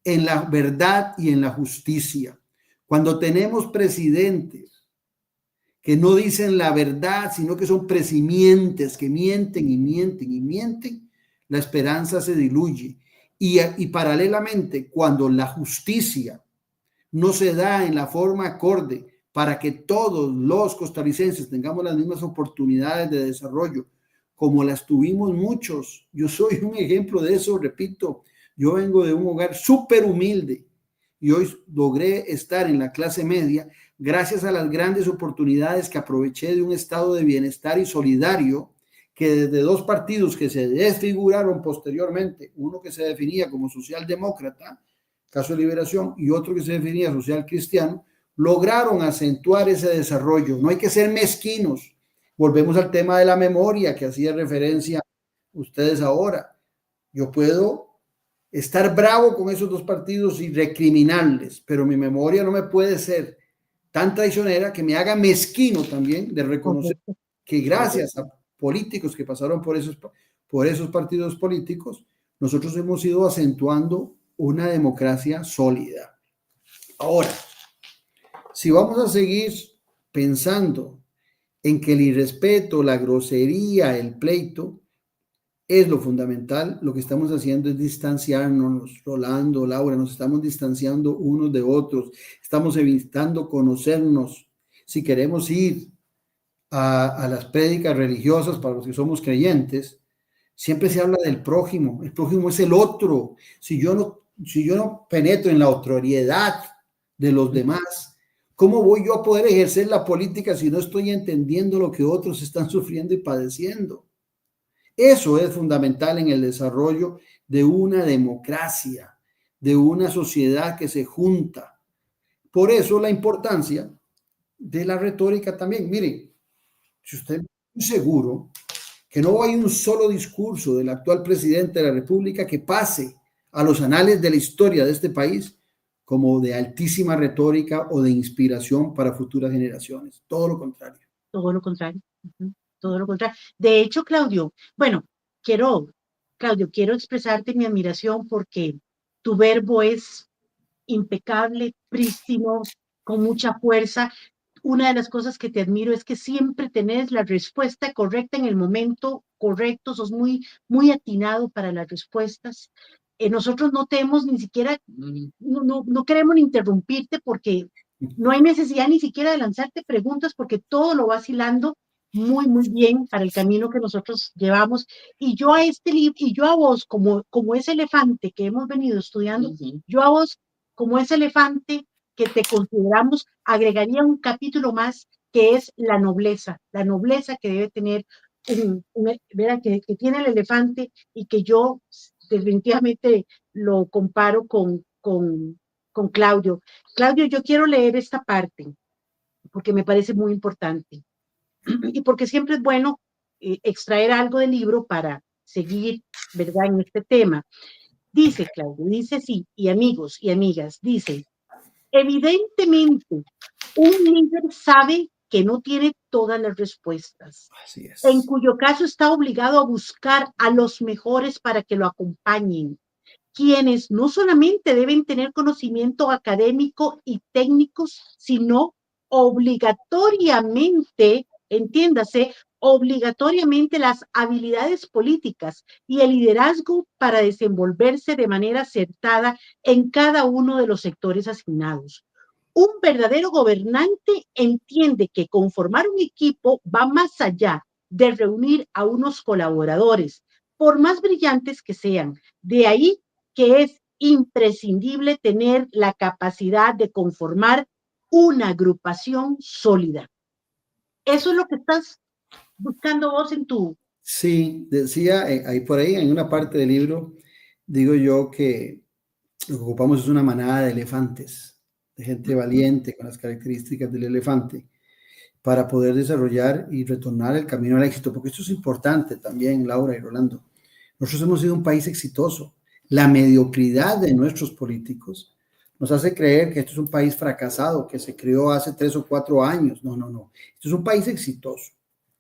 en la verdad y en la justicia. Cuando tenemos presidentes que no dicen la verdad, sino que son presimientes, que mienten y mienten y mienten, la esperanza se diluye. Y paralelamente, cuando la justicia no se da en la forma acorde para que todos los costarricenses tengamos las mismas oportunidades de desarrollo, como las tuvimos muchos. Yo soy un ejemplo de eso, repito, yo vengo de un hogar súper humilde y hoy logré estar en la clase media gracias a las grandes oportunidades que aproveché de un estado de bienestar y solidario que desde dos partidos que se desfiguraron posteriormente, uno que se definía como socialdemócrata, Caso de Liberación, y otro que se definía social cristiano, lograron acentuar ese desarrollo. No hay que ser mezquinos. Volvemos al tema de la memoria que hacía referencia ustedes ahora. Yo puedo estar bravo con esos dos partidos y recriminarles, pero mi memoria no me puede ser tan traicionera que me haga mezquino también de reconocer que gracias a políticos que pasaron por esos partidos políticos, nosotros hemos ido acentuando una democracia sólida. Ahora, si vamos a seguir pensando en que el irrespeto, la grosería, el pleito es lo fundamental, lo que estamos haciendo es distanciarnos, Rolando, Laura, nos estamos distanciando unos de otros, estamos evitando conocernos. Si queremos ir a las prédicas religiosas para los que somos creyentes, siempre se habla del prójimo. El prójimo es el otro. Si yo no penetro en la autoriedad de los demás, ¿cómo voy yo a poder ejercer la política si no estoy entendiendo lo que otros están sufriendo y padeciendo? Eso es fundamental en el desarrollo de una democracia, de una sociedad que se junta. Por eso la importancia de la retórica también. Mire, si usted es muy seguro que no hay un solo discurso del actual presidente de la República que pase a los anales de la historia de este país como de altísima retórica o de inspiración para futuras generaciones. Todo lo contrario. Todo lo contrario. todo lo contrario. De hecho, Claudio, quiero expresarte mi admiración porque tu verbo es impecable, prístino, con mucha fuerza. Una de las cosas que te admiro es que siempre tenés la respuesta correcta en el momento correcto, sos muy atinado para las respuestas. Nosotros no tenemos ni siquiera, no queremos interrumpirte porque no hay necesidad ni siquiera de lanzarte preguntas porque todo lo vas hilando muy bien para el camino que nosotros llevamos. Y yo a este libro, y yo a vos, como ese elefante que hemos venido estudiando, yo a vos, como ese elefante que te consideramos, agregaría un capítulo más que es la nobleza que debe tener ¿verdad? Que tiene el elefante y que yo definitivamente lo comparo con Claudio. Claudio, yo quiero leer esta parte porque me parece muy importante y porque siempre es bueno extraer algo del libro para seguir, ¿verdad?, en este tema. Dice Claudio, dice sí, y amigos y amigas, dice, evidentemente, un líder sabe que no tiene todas las respuestas, Así en es. cuyo caso está obligado a buscar a los mejores para que lo acompañen, quienes no solamente deben tener conocimiento académico y técnicos, sino obligatoriamente, entiéndase, obligatoriamente las habilidades políticas y el liderazgo para desenvolverse de manera acertada en cada uno de los sectores asignados. Un verdadero gobernante entiende que conformar un equipo va más allá de reunir a unos colaboradores, por más brillantes que sean. De ahí que es imprescindible tener la capacidad de conformar una agrupación sólida. Eso es lo que estás buscando vos en tu... Sí, decía ahí por ahí en una parte del libro, digo yo que lo que ocupamos es una manada de elefantes, de gente valiente con las características del elefante, para poder desarrollar y retornar el camino al éxito, porque esto es importante también, Laura y Rolando. Nosotros hemos sido un país exitoso. La mediocridad de nuestros políticos nos hace creer que esto es un país fracasado, que se creó hace 3 o 4 años. No, no, no. Esto es un país exitoso,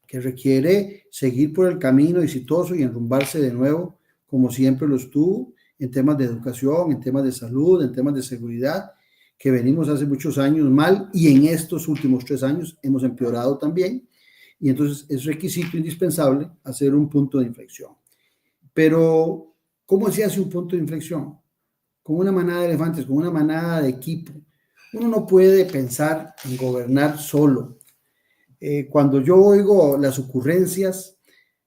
que requiere seguir por el camino exitoso y enrumbarse de nuevo, como siempre lo estuvo, en temas de educación, en temas de salud, en temas de seguridad, que venimos hace muchos años mal y en estos últimos 3 años hemos empeorado también. Y entonces es requisito indispensable hacer un punto de inflexión. Pero, ¿cómo se hace un punto de inflexión? Con una manada de elefantes, con una manada de equipo. Uno no puede pensar en gobernar solo. Cuando yo oigo las ocurrencias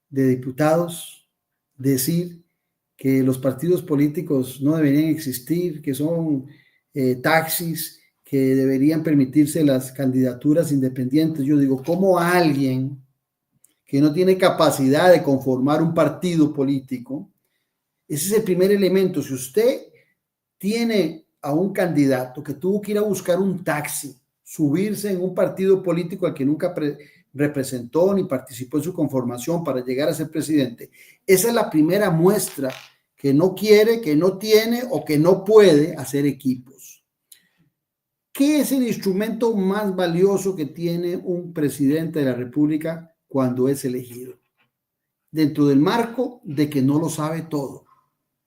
de diputados decir que los partidos políticos no deberían existir, que son taxis, que deberían permitirse las candidaturas independientes, yo digo, ¿cómo alguien que no tiene capacidad de conformar un partido político? Ese es el primer elemento. Si usted tiene a un candidato que tuvo que ir a buscar un taxi, subirse en un partido político al que nunca representó ni participó en su conformación para llegar a ser presidente, esa es la primera muestra que no quiere, que no tiene o que no puede hacer equipos. ¿Qué es el instrumento más valioso que tiene un presidente de la República cuando es elegido? Dentro del marco de que no lo sabe todo,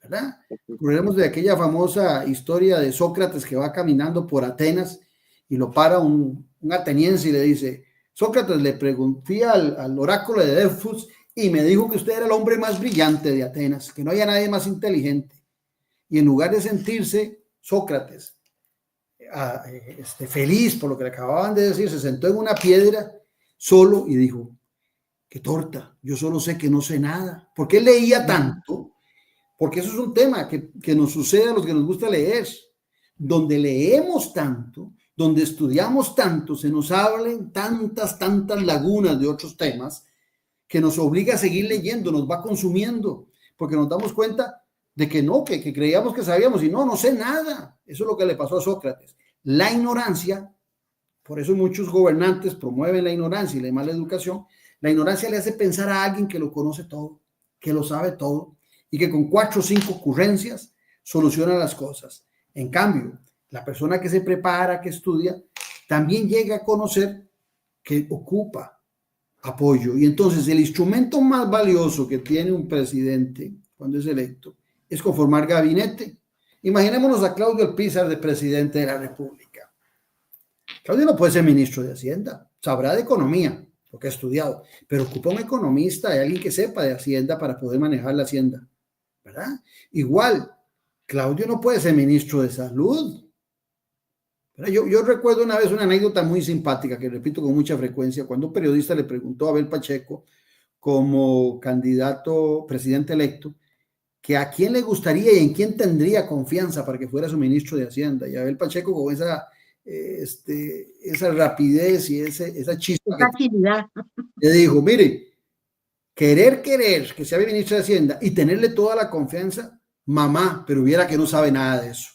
¿verdad? Recordemos de aquella famosa historia de Sócrates que va caminando por Atenas y lo para un ateniense y le dice, Sócrates, le pregunté al oráculo de Delfos y me dijo que usted era el hombre más brillante de Atenas, que no había nadie más inteligente. Y en lugar de sentirse Sócrates feliz por lo que le acababan de decir, se sentó en una piedra solo y dijo, qué torta, yo solo sé que no sé nada. ¿Por qué leía tanto? Porque eso es un tema que nos sucede a los que nos gusta leer. Donde leemos tanto, donde estudiamos tanto, se nos abren tantas lagunas de otros temas que nos obliga a seguir leyendo, nos va consumiendo, porque nos damos cuenta de que no, que creíamos que sabíamos y no sé nada. Eso es lo que le pasó a Sócrates. La ignorancia, por eso muchos gobernantes promueven la ignorancia y la mala educación. La ignorancia le hace pensar a alguien que lo conoce todo, que lo sabe todo y que con 4 o 5 ocurrencias soluciona las cosas. En cambio, la persona que se prepara, que estudia, también llega a conocer que ocupa apoyo. Y entonces el instrumento más valioso que tiene un presidente cuando es electo es conformar gabinete. Imaginémonos a Claudio Alpizar de presidente de la República. Claudio no puede ser ministro de Hacienda, sabrá de economía, porque ha estudiado, pero ocupa un economista y alguien que sepa de Hacienda para poder manejar la Hacienda, ¿verdad? Igual, Claudio no puede ser ministro de Salud. Yo recuerdo una vez una anécdota muy simpática que repito con mucha frecuencia, cuando un periodista le preguntó a Abel Pacheco, como candidato presidente electo, que a quién le gustaría y en quién tendría confianza para que fuera su ministro de Hacienda. Y Abel Pacheco con esa rapidez y esa chispa Esa agilidad. le dijo, mire, querer que sea ministro de Hacienda y tenerle toda la confianza, mamá, pero viera que no sabe nada de eso.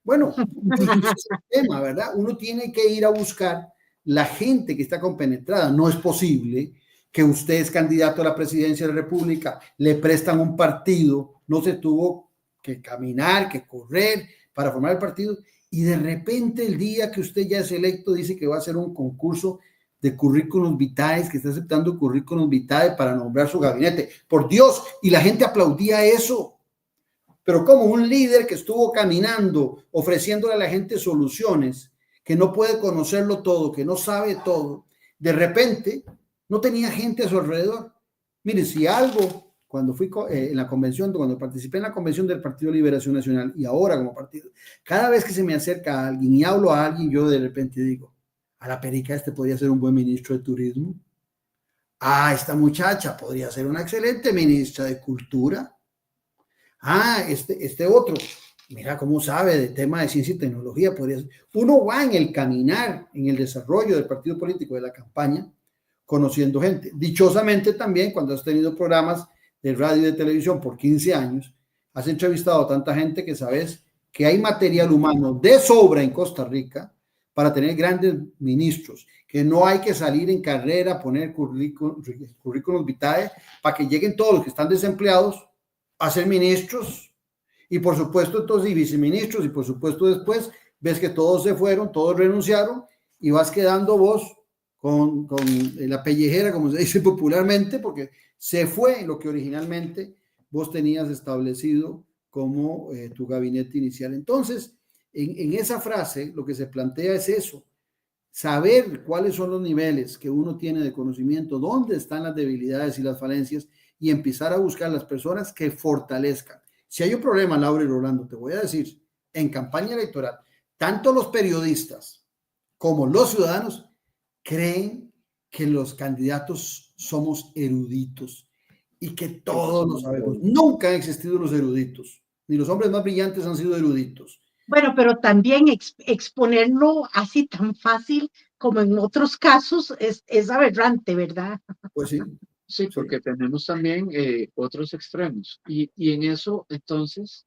Bueno, ese es el tema, ¿verdad? Uno tiene que ir a buscar la gente que está compenetrada. No es posible que usted es candidato a la presidencia de la República, le prestan un partido, no se tuvo que caminar, que correr para formar el partido, y de repente el día que usted ya es electo dice que va a hacer un concurso de currículum vitae, que está aceptando currículum vitae para nombrar su gabinete. Por Dios, y la gente aplaudía eso. Pero como un líder que estuvo caminando, ofreciéndole a la gente soluciones, que no puede conocerlo todo, que no sabe todo, de repente no tenía gente a su alrededor. Mire, si algo, cuando fui en la convención, cuando participé en la convención del Partido de Liberación Nacional y ahora como partido, cada vez que se me acerca a alguien y hablo a alguien, yo de repente digo, a la perica este podría ser un buen ministro de turismo. Esta muchacha podría ser una excelente ministra de cultura. Este otro, mira cómo sabe de tema de ciencia y tecnología. Uno va en el caminar, en el desarrollo del partido político, de la campaña, conociendo gente. Dichosamente también, cuando has tenido programas de radio y de televisión por 15 años, has entrevistado a tanta gente que sabes que hay material humano de sobra en Costa Rica para tener grandes ministros, que no hay que salir en carrera a poner currículum vitae para que lleguen todos los que están desempleados a ser ministros, y por supuesto entonces y viceministros, y por supuesto después ves que todos se fueron, todos renunciaron, y vas quedando vos con la pellejera, como se dice popularmente, porque se fue lo que originalmente vos tenías establecido como tu gabinete inicial. Entonces, en esa frase lo que se plantea es eso, saber cuáles son los niveles que uno tiene de conocimiento, dónde están las debilidades y las falencias, y empezar a buscar las personas que fortalezcan. Si hay un problema, Laura y Rolando, te voy a decir, en campaña electoral, tanto los periodistas como los ciudadanos creen que los candidatos somos eruditos y que todos lo sabemos. Nunca han existido los eruditos, ni los hombres más brillantes han sido eruditos. Bueno, pero también exponerlo así tan fácil como en otros casos es aberrante, ¿verdad? Pues sí. Sí, porque tenemos también otros extremos. Y en eso, entonces,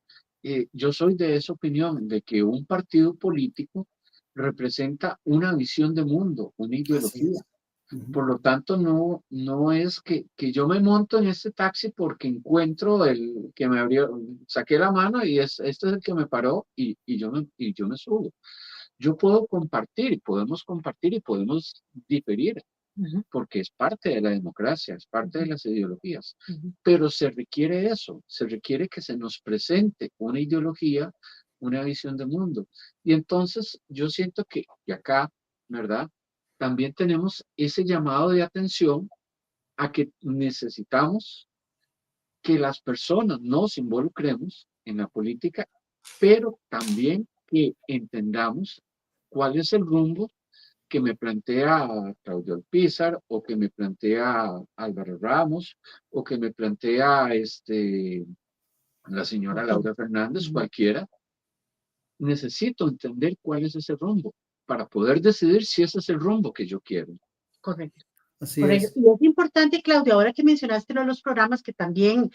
yo soy de esa opinión, de que un partido político representa una visión de mundo, una ideología. Por lo tanto, no es que yo me monto en este taxi porque encuentro el que me abrió, saqué la mano y este es el que me paró y yo me subo. Yo puedo compartir, podemos compartir y podemos diferir, porque es parte de la democracia, es parte de las ideologías. Pero se requiere eso, se requiere que se nos presente una ideología, una visión de mundo. Y entonces yo siento que acá, ¿verdad? También tenemos ese llamado de atención a que necesitamos que las personas nos involucremos en la política, pero también que entendamos cuál es el rumbo que me plantea Claudio Alpizar o que me plantea Álvaro Ramos o que me plantea la señora Laura Fernández, cualquiera. Necesito entender cuál es ese rumbo para poder decidir si ese es el rumbo que yo quiero. Correcto. Así Correcto. es. Y es importante, Claudia, ahora que mencionaste los programas, que también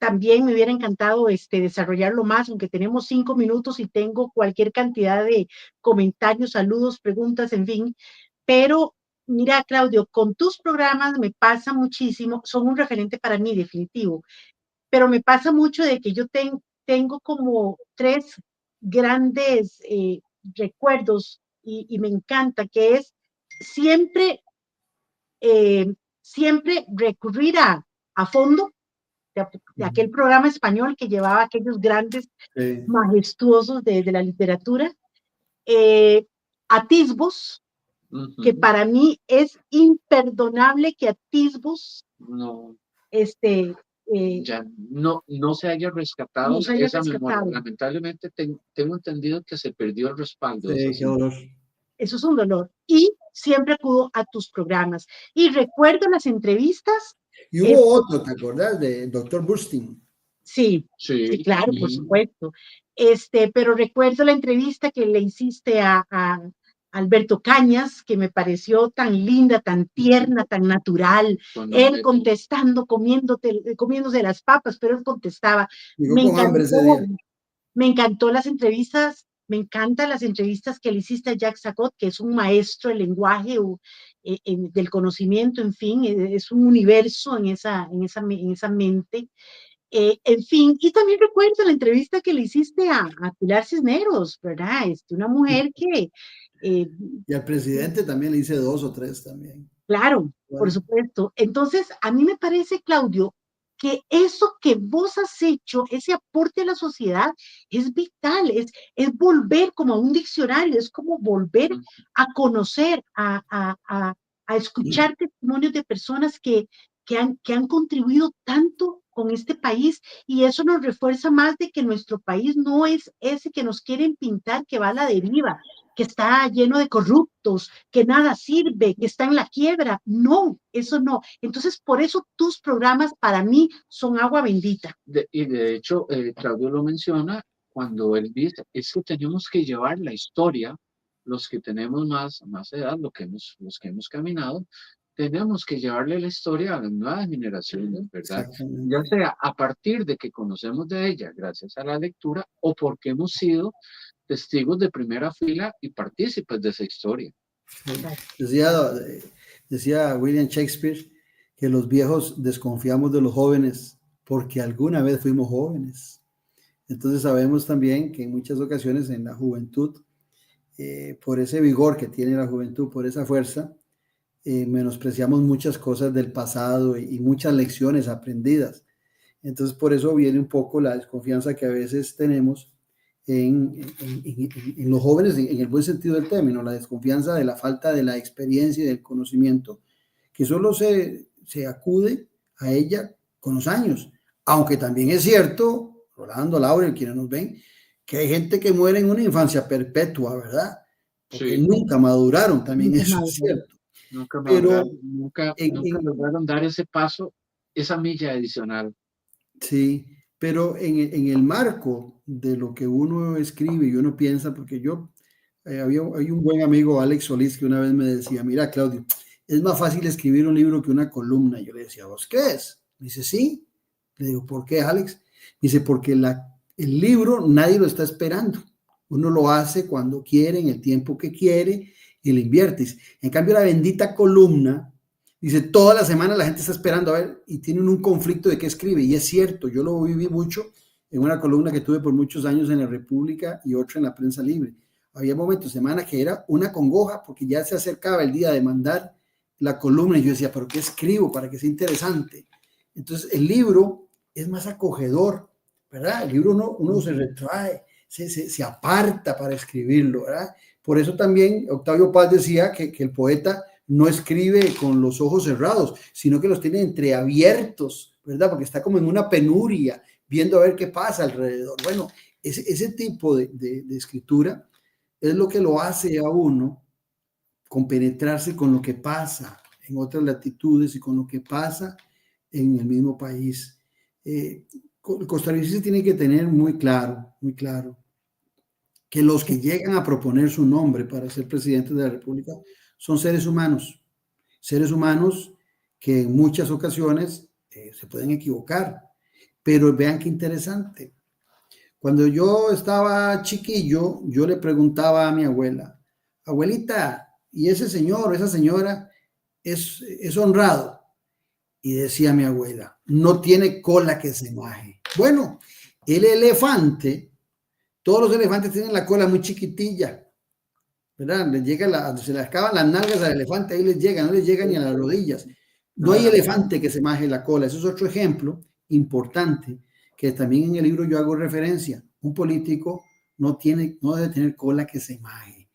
me hubiera encantado desarrollarlo más, aunque tenemos 5 minutos y tengo cualquier cantidad de comentarios, saludos, preguntas, en fin. Pero mira, Claudio, con tus programas me pasa muchísimo, son un referente para mí, definitivo, pero me pasa mucho de que yo tengo como 3 grandes recuerdos y me encanta, que es siempre siempre recurrir a fondo de aquel programa español que llevaba aquellos grandes majestuosos de la literatura, atisbos, que para mí es imperdonable que atisbos no, ya no se haya rescatado esa memoria. Lamentablemente tengo entendido que se perdió el respaldo. Sí, qué dolor. Eso es un dolor. Y siempre acudo a tus programas. Y recuerdo las entrevistas. Y hubo otro, ¿te acordás? De Dr. Burstein. Sí, claro, por supuesto. Pero recuerdo la entrevista que le hiciste a Alberto Cañas, que me pareció tan linda, tan tierna, tan natural. Él contestando, comiéndose las papas, pero él contestaba. Me encantó las entrevistas. Me encantan las entrevistas que le hiciste a Jacques Sagot, que es un maestro del lenguaje, del conocimiento, en fin, es un universo en esa mente. En fin, y también recuerdo la entrevista que le hiciste a Pilar Cisneros, ¿verdad? Una mujer que... y al presidente también le hice 2 o 3 también. Claro, por supuesto. Entonces, a mí me parece, Claudio, que eso que vos has hecho, ese aporte a la sociedad, es vital, es volver como a un diccionario, es como volver a conocer, a escuchar testimonios de personas que han contribuido tanto con este país, y eso nos refuerza más de que nuestro país no es ese que nos quieren pintar, que va a la deriva, que está lleno de corruptos, que nada sirve, que está en la quiebra. No, eso no. Entonces, por eso tus programas para mí son agua bendita. Y de hecho, Claudio lo menciona cuando él dice, es que tenemos que llevar la historia, los que tenemos más edad, los que hemos caminado, tenemos que llevarle la historia a las nuevas generaciones, ¿verdad? Ya sea a partir de que conocemos de ella gracias a la lectura o porque hemos sido testigos de primera fila y partícipes de esa historia. Decía William Shakespeare que los viejos desconfiamos de los jóvenes porque alguna vez fuimos jóvenes. Entonces sabemos también que en muchas ocasiones en la juventud, por ese vigor que tiene la juventud, por esa fuerza, menospreciamos muchas cosas del pasado y muchas lecciones aprendidas. Entonces por eso viene un poco la desconfianza que a veces tenemos en los jóvenes, en el buen sentido del término, la desconfianza de la falta de la experiencia y del conocimiento, que solo se acude a ella con los años. Aunque también es cierto, Rolando, Laura, quienes nos ven, que hay gente que muere en una infancia perpetua, ¿verdad? Porque nunca maduraron, también eso es cierto. Nunca lograron dar ese paso, esa milla adicional. Sí, pero en el marco de lo que uno escribe y uno piensa, porque hay un buen amigo, Alex Solís, que una vez me decía, mira, Claudio, es más fácil escribir un libro que una columna. Yo le decía, ¿vos crees? Me dice, sí. Le digo, ¿por qué, Alex? Me dice, porque el libro nadie lo está esperando. Uno lo hace cuando quiere, en el tiempo que quiere, y le inviertes. En cambio, la bendita columna, dice, toda la semana la gente está esperando a ver y tienen un conflicto de qué escribe. Y es cierto, yo lo viví mucho en una columna que tuve por muchos años en La República y otra en La Prensa Libre. Había momentos, semanas que era una congoja porque ya se acercaba el día de mandar la columna y yo decía, ¿pero qué escribo para que sea interesante? Entonces, el libro es más acogedor, ¿verdad? El libro uno se retrae, se aparta para escribirlo, ¿verdad? Por eso también Octavio Paz decía que el poeta no escribe con los ojos cerrados, sino que los tiene entreabiertos, ¿verdad? Porque está como en una penuria, viendo a ver qué pasa alrededor. Bueno, ese tipo de escritura es lo que lo hace a uno compenetrarse con lo que pasa en otras latitudes y con lo que pasa en el mismo país. El costarricense tiene que tener muy claro, que los que llegan a proponer su nombre para ser presidente de la República son seres humanos que en muchas ocasiones se pueden equivocar, pero vean qué interesante. Cuando yo estaba chiquillo, yo le preguntaba a mi abuela, abuelita, ¿y ese señor o esa señora es honrado? Y decía mi abuela, no tiene cola que se maje. Bueno, el elefante, todos los elefantes tienen la cola muy chiquitilla, ¿verdad? Se le acaban las nalgas al elefante, ahí les llega, no les llega ni a las rodillas. No hay elefante que se maje la cola. Eso es otro ejemplo importante que también en el libro yo hago referencia. Un político no debe tener cola que se maje.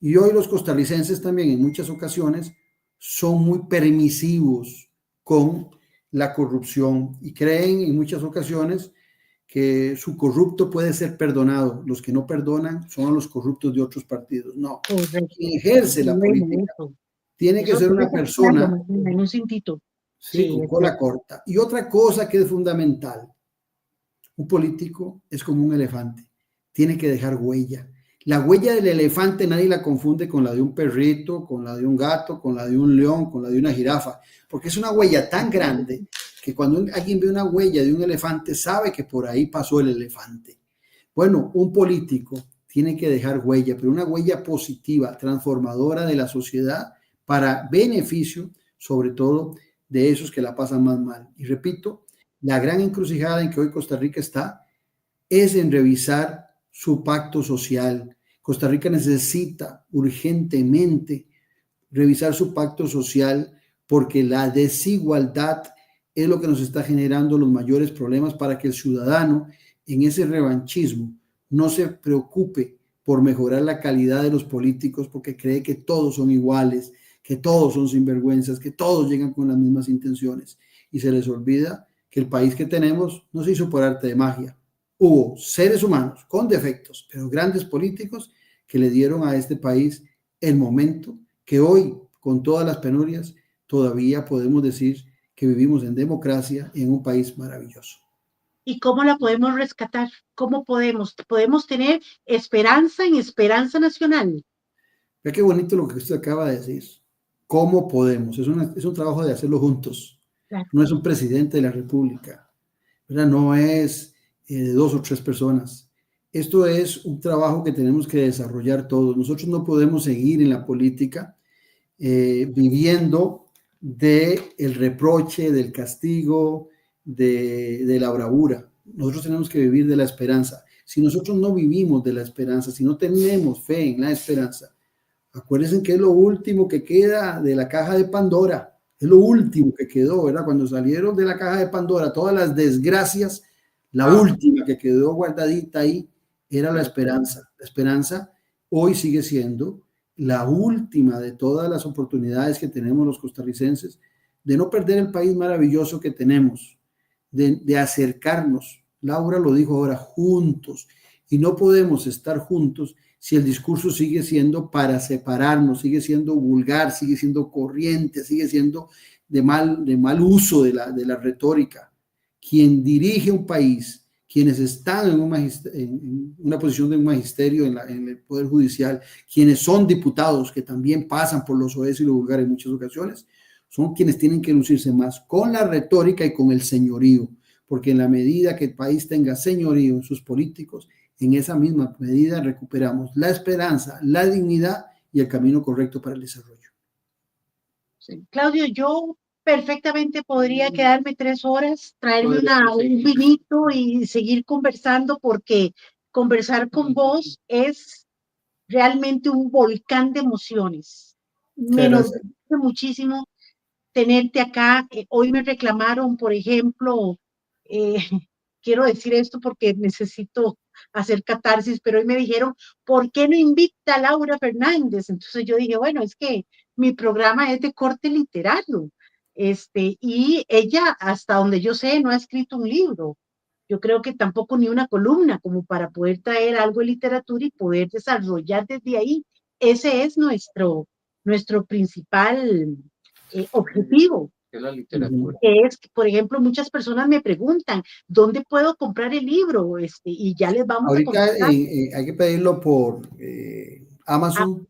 Y hoy los costarricenses también en muchas ocasiones son muy permisivos con la corrupción y creen en muchas ocasiones que su corrupto puede ser perdonado. Los que no perdonan son los corruptos de otros partidos. No, quien ejerce la política tiene que ser una persona en un cintito. Sí, con cola corta. Y otra cosa que es fundamental, un político es como un elefante, tiene que dejar huella. La huella del elefante nadie la confunde con la de un perrito, con la de un gato, con la de un león, con la de una jirafa, porque es una huella tan grande que cuando alguien ve una huella de un elefante sabe que por ahí pasó el elefante. Bueno, un político tiene que dejar huella, pero una huella positiva, transformadora de la sociedad para beneficio, sobre todo, de esos que la pasan más mal. Y repito, la gran encrucijada en que hoy Costa Rica está es en revisar su pacto social. Costa Rica necesita urgentemente revisar su pacto social porque la desigualdad es lo que nos está generando los mayores problemas para que el ciudadano en ese revanchismo no se preocupe por mejorar la calidad de los políticos porque cree que todos son iguales, que todos son sinvergüenzas, que todos llegan con las mismas intenciones y se les olvida que el país que tenemos no se hizo por arte de magia. Hubo seres humanos con defectos, pero grandes políticos que le dieron a este país el momento que hoy, con todas las penurias, todavía podemos decir que vivimos en democracia en un país maravilloso. ¿Y cómo la podemos rescatar? ¿Cómo podemos tener esperanza en esperanza nacional? Vea qué bonito lo que usted acaba de decir. ¿Cómo podemos? Es un trabajo de hacerlo juntos. Claro. No es un presidente de la República, ¿verdad? No es de 2 o 3 personas. Esto es un trabajo que tenemos que desarrollar todos. Nosotros no podemos seguir en la política viviendo del reproche, del castigo, de la bravura. Nosotros tenemos que vivir de la esperanza. Si nosotros no vivimos de la esperanza, si no tenemos fe en la esperanza, acuérdense que es lo último que queda de la caja de Pandora. Es lo último que quedó, ¿verdad? Cuando salieron de la caja de Pandora todas las desgracias, la última que quedó guardadita ahí era la esperanza. La esperanza hoy sigue siendo la última de todas las oportunidades que tenemos los costarricenses de no perder el país maravilloso que tenemos, de acercarnos. Laura lo dijo ahora, juntos. Y no podemos estar juntos si el discurso sigue siendo para separarnos, sigue siendo vulgar, sigue siendo corriente, sigue siendo de mal uso de la retórica. Quien dirige un país, quienes están en una posición de un magisterio en el Poder Judicial, quienes son diputados que también pasan por lo soez y lo vulgar en muchas ocasiones, son quienes tienen que lucirse más con la retórica y con el señorío, porque en la medida que el país tenga señorío en sus políticos, en esa misma medida recuperamos la esperanza, la dignidad y el camino correcto para el desarrollo. Sí. Claudio, yo perfectamente podría quedarme 3 horas, traerme un vinito y seguir conversando, porque conversar con vos es realmente un volcán de emociones. Me enorgullece muchísimo tenerte acá. Hoy me reclamaron, por ejemplo, quiero decir esto porque necesito hacer catarsis, pero hoy me dijeron, ¿por qué no invita a Laura Fernández? Entonces yo dije, bueno, es que mi programa es de corte literario, y ella, hasta donde yo sé, no ha escrito un libro. Yo creo que tampoco ni una columna, como para poder traer algo de literatura y poder desarrollar desde ahí. Ese es nuestro principal objetivo. Es la literatura. Es, por ejemplo, muchas personas me preguntan, ¿dónde puedo comprar el libro? Y ya les vamos ahorita a contar. Hay que pedirlo por Amazon,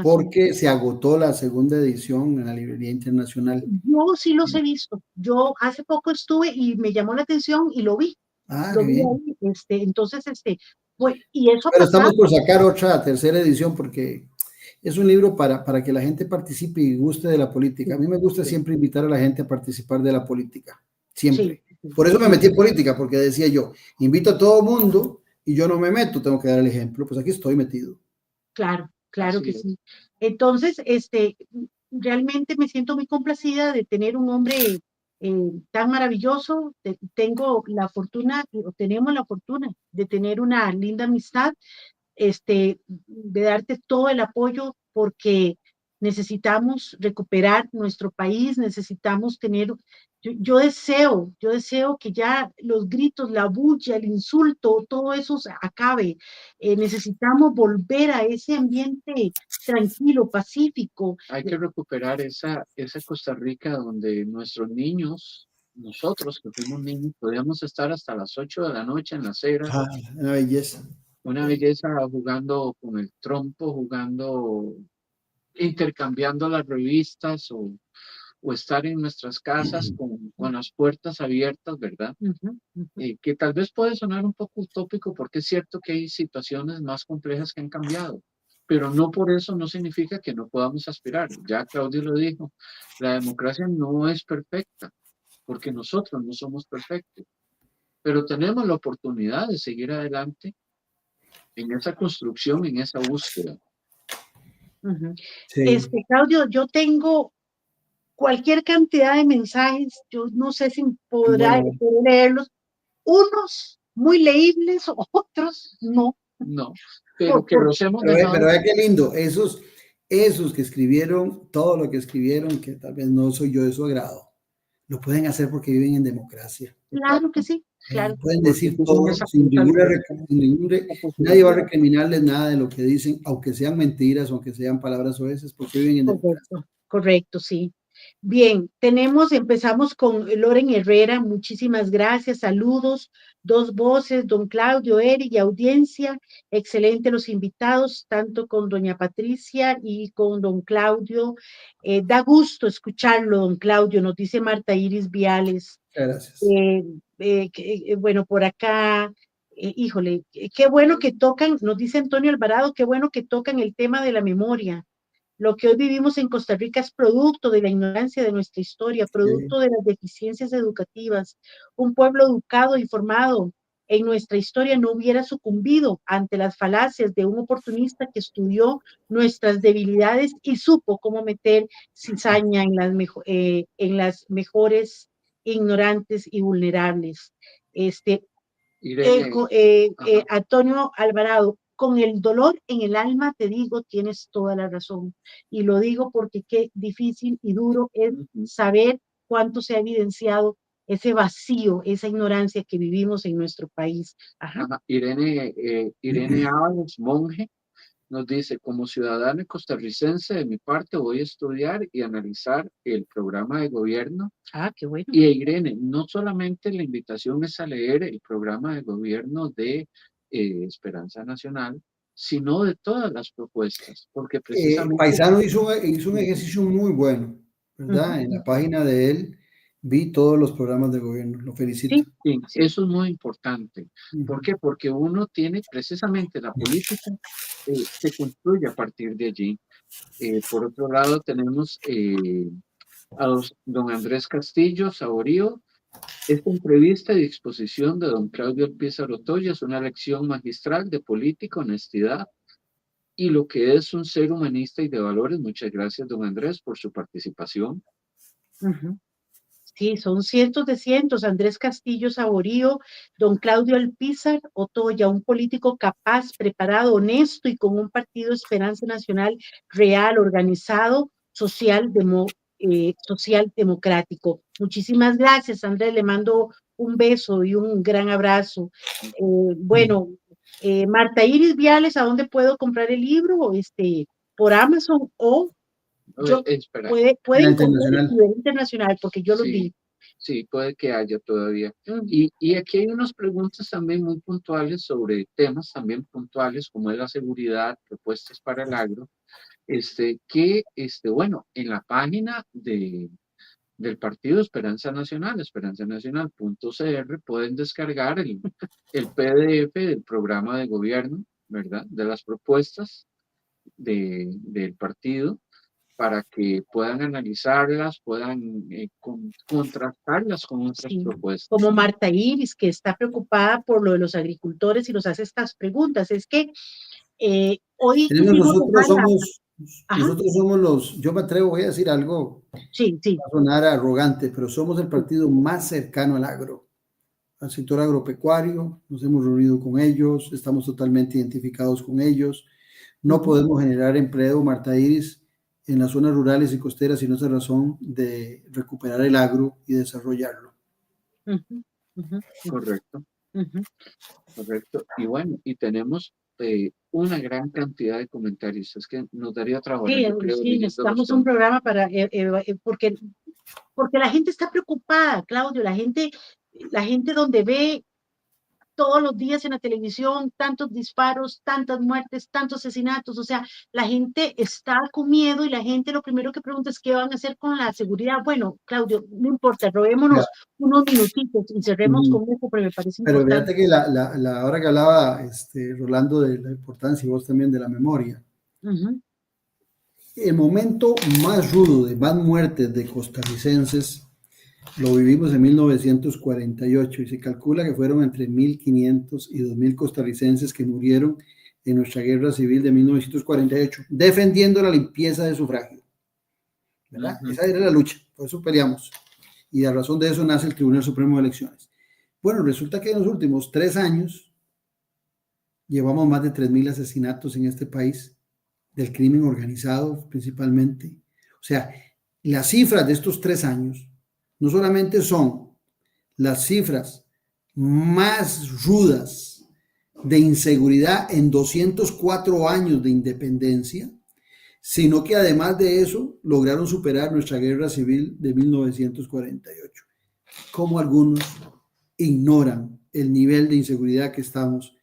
porque se agotó la segunda edición en la librería internacional. Yo sí los he visto. Yo hace poco estuve y me llamó la atención y lo vi. Qué bien. Ahí, entonces, pues, y eso pero estamos por sacar otra tercera edición porque es un libro para que la gente participe y guste de la política. A mí me gusta siempre invitar a la gente a participar de la política, siempre. Sí. Por eso me metí en política, porque decía yo, invito a todo mundo y yo no me meto, tengo que dar el ejemplo, pues aquí estoy metido. Claro, claro Así que es. sí. Entonces, realmente me siento muy complacida de tener un hombre tan maravilloso. Tengo la fortuna, o tenemos la fortuna de tener una linda amistad, de darte todo el apoyo porque necesitamos recuperar nuestro país, necesitamos tener, yo deseo que ya los gritos, la bulla, el insulto, todo eso se acabe. Necesitamos volver a ese ambiente tranquilo, pacífico. Hay que recuperar esa Costa Rica donde nuestros niños, nosotros que fuimos niños, podíamos estar hasta las 8 de la noche en la acera, Ah, una belleza. una belleza, jugando con el trompo, jugando, intercambiando las revistas, o estar en nuestras casas con las puertas abiertas, ¿verdad? Ujú, ujú. Que tal vez puede sonar un poco utópico porque es cierto que hay situaciones más complejas que han cambiado, pero no por eso no significa que no podamos aspirar. Ya Claudio lo dijo, la democracia no es perfecta porque nosotros no somos perfectos, pero tenemos la oportunidad de seguir adelante en esa construcción, en esa búsqueda. Ujú. Sí. Claudio, yo tengo cualquier cantidad de mensajes, yo no sé si podrá Bueno, poder leerlos, unos muy leíbles, otros no. No, pero Por, que por- los hemos pero dejado. vea qué lindo, esos que escribieron, todo lo que escribieron, que tal vez no soy yo de su agrado, lo pueden hacer porque viven en democracia. claro que sí, claro que Pueden sí. Porque decir tienen todo esa, sin esa ninguna, libertad, esa nadie va a posibilidad. recriminarles nada de lo que dicen, aunque sean mentiras o aunque sean palabras oeces, porque viven en democracia. Correcto, correcto, sí. Bien, empezamos con Loren Herrera, muchísimas gracias, saludos, dos voces, don Claudio, Eric y audiencia, excelente los invitados, tanto con doña Patricia y con don Claudio. Da gusto escucharlo, don Claudio, nos dice Marta Iris Viales. Muchas gracias. Bueno, por acá, híjole, qué bueno que tocan, nos dice Antonio Alvarado, qué bueno que tocan el tema de la memoria. Lo que hoy vivimos en Costa Rica es producto de la ignorancia de nuestra historia, Sí, producto de las deficiencias educativas. Un pueblo educado y formado en nuestra historia no hubiera sucumbido ante las falacias de un oportunista que estudió nuestras debilidades y supo cómo meter cizaña en las mejores ignorantes y vulnerables. Este, Irene, ajá, Antonio Alvarado, con el dolor en el alma te digo, tienes toda la razón. Y lo digo porque qué difícil y duro es ujú, saber cuánto se ha evidenciado ese vacío, esa ignorancia que vivimos en nuestro país. Ajá. ajá. Irene Ábalos, monje, nos dice, como ciudadano costarricense, de mi parte voy a estudiar y analizar el programa de gobierno. Ah, qué bueno. Y Irene, no solamente la invitación es a leer el programa de gobierno de Esperanza Nacional, sino de todas las propuestas, porque precisamente, Paisano hizo un ejercicio muy bueno, Ujú, ¿verdad? En la ujú. página de él vi todos los programas de gobierno, lo felicito. Sí, sí, sí. eso es muy importante. ¿Por Ujú. qué? Porque uno tiene precisamente la política, se construye a partir de allí. Por otro lado, tenemos a don Andrés Castillo Saborío. Esta entrevista y exposición de don Claudio Alpizar Otoya es una lección magistral de política, honestidad y lo que es un ser humanista y de valores. Muchas gracias, don Andrés, por su participación. Ujú. Sí, son cientos. Andrés Castillo Saborío, don Claudio Alpizar Otoya, un político capaz, preparado, honesto y con un partido Esperanza Nacional real, organizado, social democrático. Muchísimas gracias, Andrés. Le mando un beso y un gran abrazo. Bueno, Marta Iris Viales, ¿a dónde puedo comprar el libro? Por Amazon o yo Espera, En la pueden comprar a internacional. nivel internacional porque yo los sí, vi. sí, puede que haya todavía. Mm, Y aquí hay unas preguntas también muy puntuales sobre temas también puntuales como es la seguridad, propuestas para el agro. Bueno, en la página del partido Esperanza Nacional, esperanzanacional.cr, pueden descargar el PDF del programa de gobierno, ¿verdad? De las propuestas del partido para que puedan analizarlas, puedan contrastarlas con otras sí, como propuestas. Marta Iris, que está preocupada por lo de los agricultores y nos hace estas preguntas. Es que Hoy Tenemos, quisimos dejarla. Ajá, nosotros somos los, yo me atrevo, voy a decir algo, sí, sí. va a sonar arrogante, pero somos el partido más cercano al agro, al sector agropecuario, nos hemos reunido con ellos, estamos totalmente identificados con ellos. No Ujú, podemos generar empleo, Marta Iris, en las zonas rurales y costeras sin esa razón de recuperar el agro y desarrollarlo. ujú, ujú, Correcto, ujú. correcto. Y bueno, y tenemos una gran cantidad de comentarios. Es que nos daría trabajo, Sí, yo creo, sí, leyéndolos necesitamos un todos. programa para, porque la gente está preocupada, Claudio, la gente donde ve todos los días en la televisión tantos disparos, tantas muertes, tantos asesinatos, o sea, la gente está con miedo y la gente lo primero que pregunta es qué van a hacer con la seguridad. Bueno, Claudio, no importa, Ya. robémonos unos minutitos y cerremos con eso, porque me parece Pero importante. fíjate que la hora que hablaba Rolando de la importancia y vos también de la memoria, Ujú, el momento más rudo de más muertes de costarricenses lo vivimos en 1948 y se calcula que fueron entre 1.500 y 2.000 costarricenses que murieron en nuestra guerra civil de 1948, defendiendo la limpieza de sufragio, ¿verdad? Ujú. Esa era la lucha, por eso peleamos. Y a razón de eso nace el Tribunal Supremo de Elecciones. Bueno, resulta que en los últimos 3 años llevamos más de 3.000 asesinatos en este país, del crimen organizado principalmente. O sea, las cifras de estos 3 años no solamente son las cifras más rudas de inseguridad en 204 años de independencia, sino que además de eso lograron superar nuestra guerra civil de 1948. Como algunos ignoran el nivel de inseguridad que estamos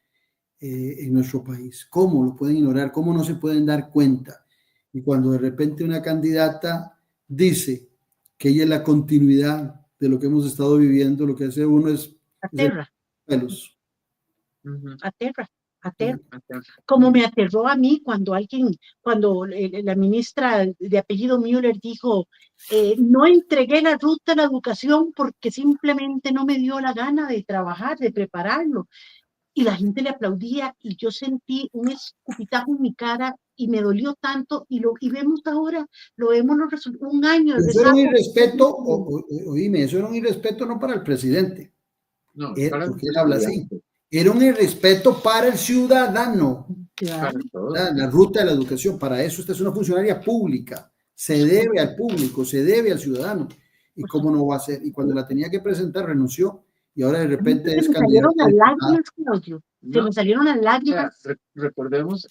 en nuestro país. ¿Cómo lo pueden ignorar? ¿Cómo no se pueden dar cuenta? Y cuando de repente una candidata dice que ella es la continuidad de lo que hemos estado viviendo, lo que hace uno es aterra, pelos. Ujú. aterra, aterra. Sí. Acá. Como me aterró a mí cuando la ministra de apellido Müller dijo, no entregué la ruta a la educación porque simplemente no me dio la gana de trabajar, de prepararlo. Y la gente le aplaudía y yo sentí un escupitajo en mi cara y me dolió tanto y vemos ahora, lo vemos un año de Eso era un rezago. irrespeto, oíme, eso era un irrespeto no para el presidente, No, es para porque los él habla así, estudiantes, era un irrespeto para el ciudadano. para todos. La ruta de la educación, para eso usted es una funcionaria pública, Por se debe supuesto, al público, se debe al ciudadano. ¿Y por cómo no supuesto. va a ser? Y cuando la tenía que presentar, renunció y ahora de A mí repente se es me salieron candidata a las diputada. lágrimas, Claudio, se No, me o salieron las sea, lágrimas. recordemos,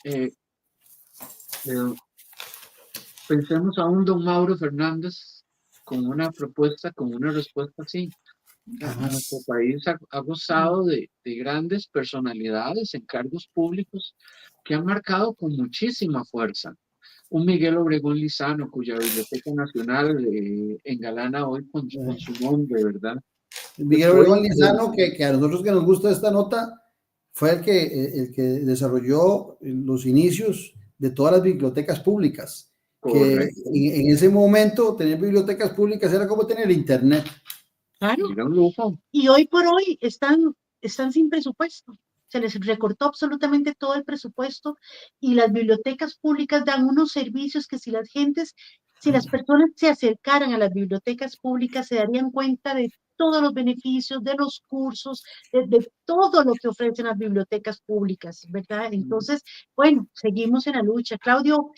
pensemos a un don Mauro Fernández con una propuesta, con una respuesta así. Nuestro Jamás. país ha gozado de grandes personalidades en cargos públicos que han marcado con muchísima fuerza. Un Miguel Obregón Lizano, cuya Biblioteca Nacional engalana hoy con su nombre, ¿verdad? Miguel Fue Obregón Lizano, que a nosotros que nos gusta esta nota, fue el que desarrolló los inicios de todas las bibliotecas públicas, que correcto, en ese momento tener bibliotecas públicas era como tener internet. Claro. era un lujo. Y hoy por hoy están sin presupuesto. Se les recortó absolutamente todo el presupuesto y las bibliotecas públicas dan unos servicios que si las personas se acercaran a las bibliotecas públicas, se darían cuenta de todos los beneficios, de los cursos, de todo lo que ofrecen las bibliotecas públicas, ¿verdad? Entonces, bueno, seguimos en la lucha. Claudio,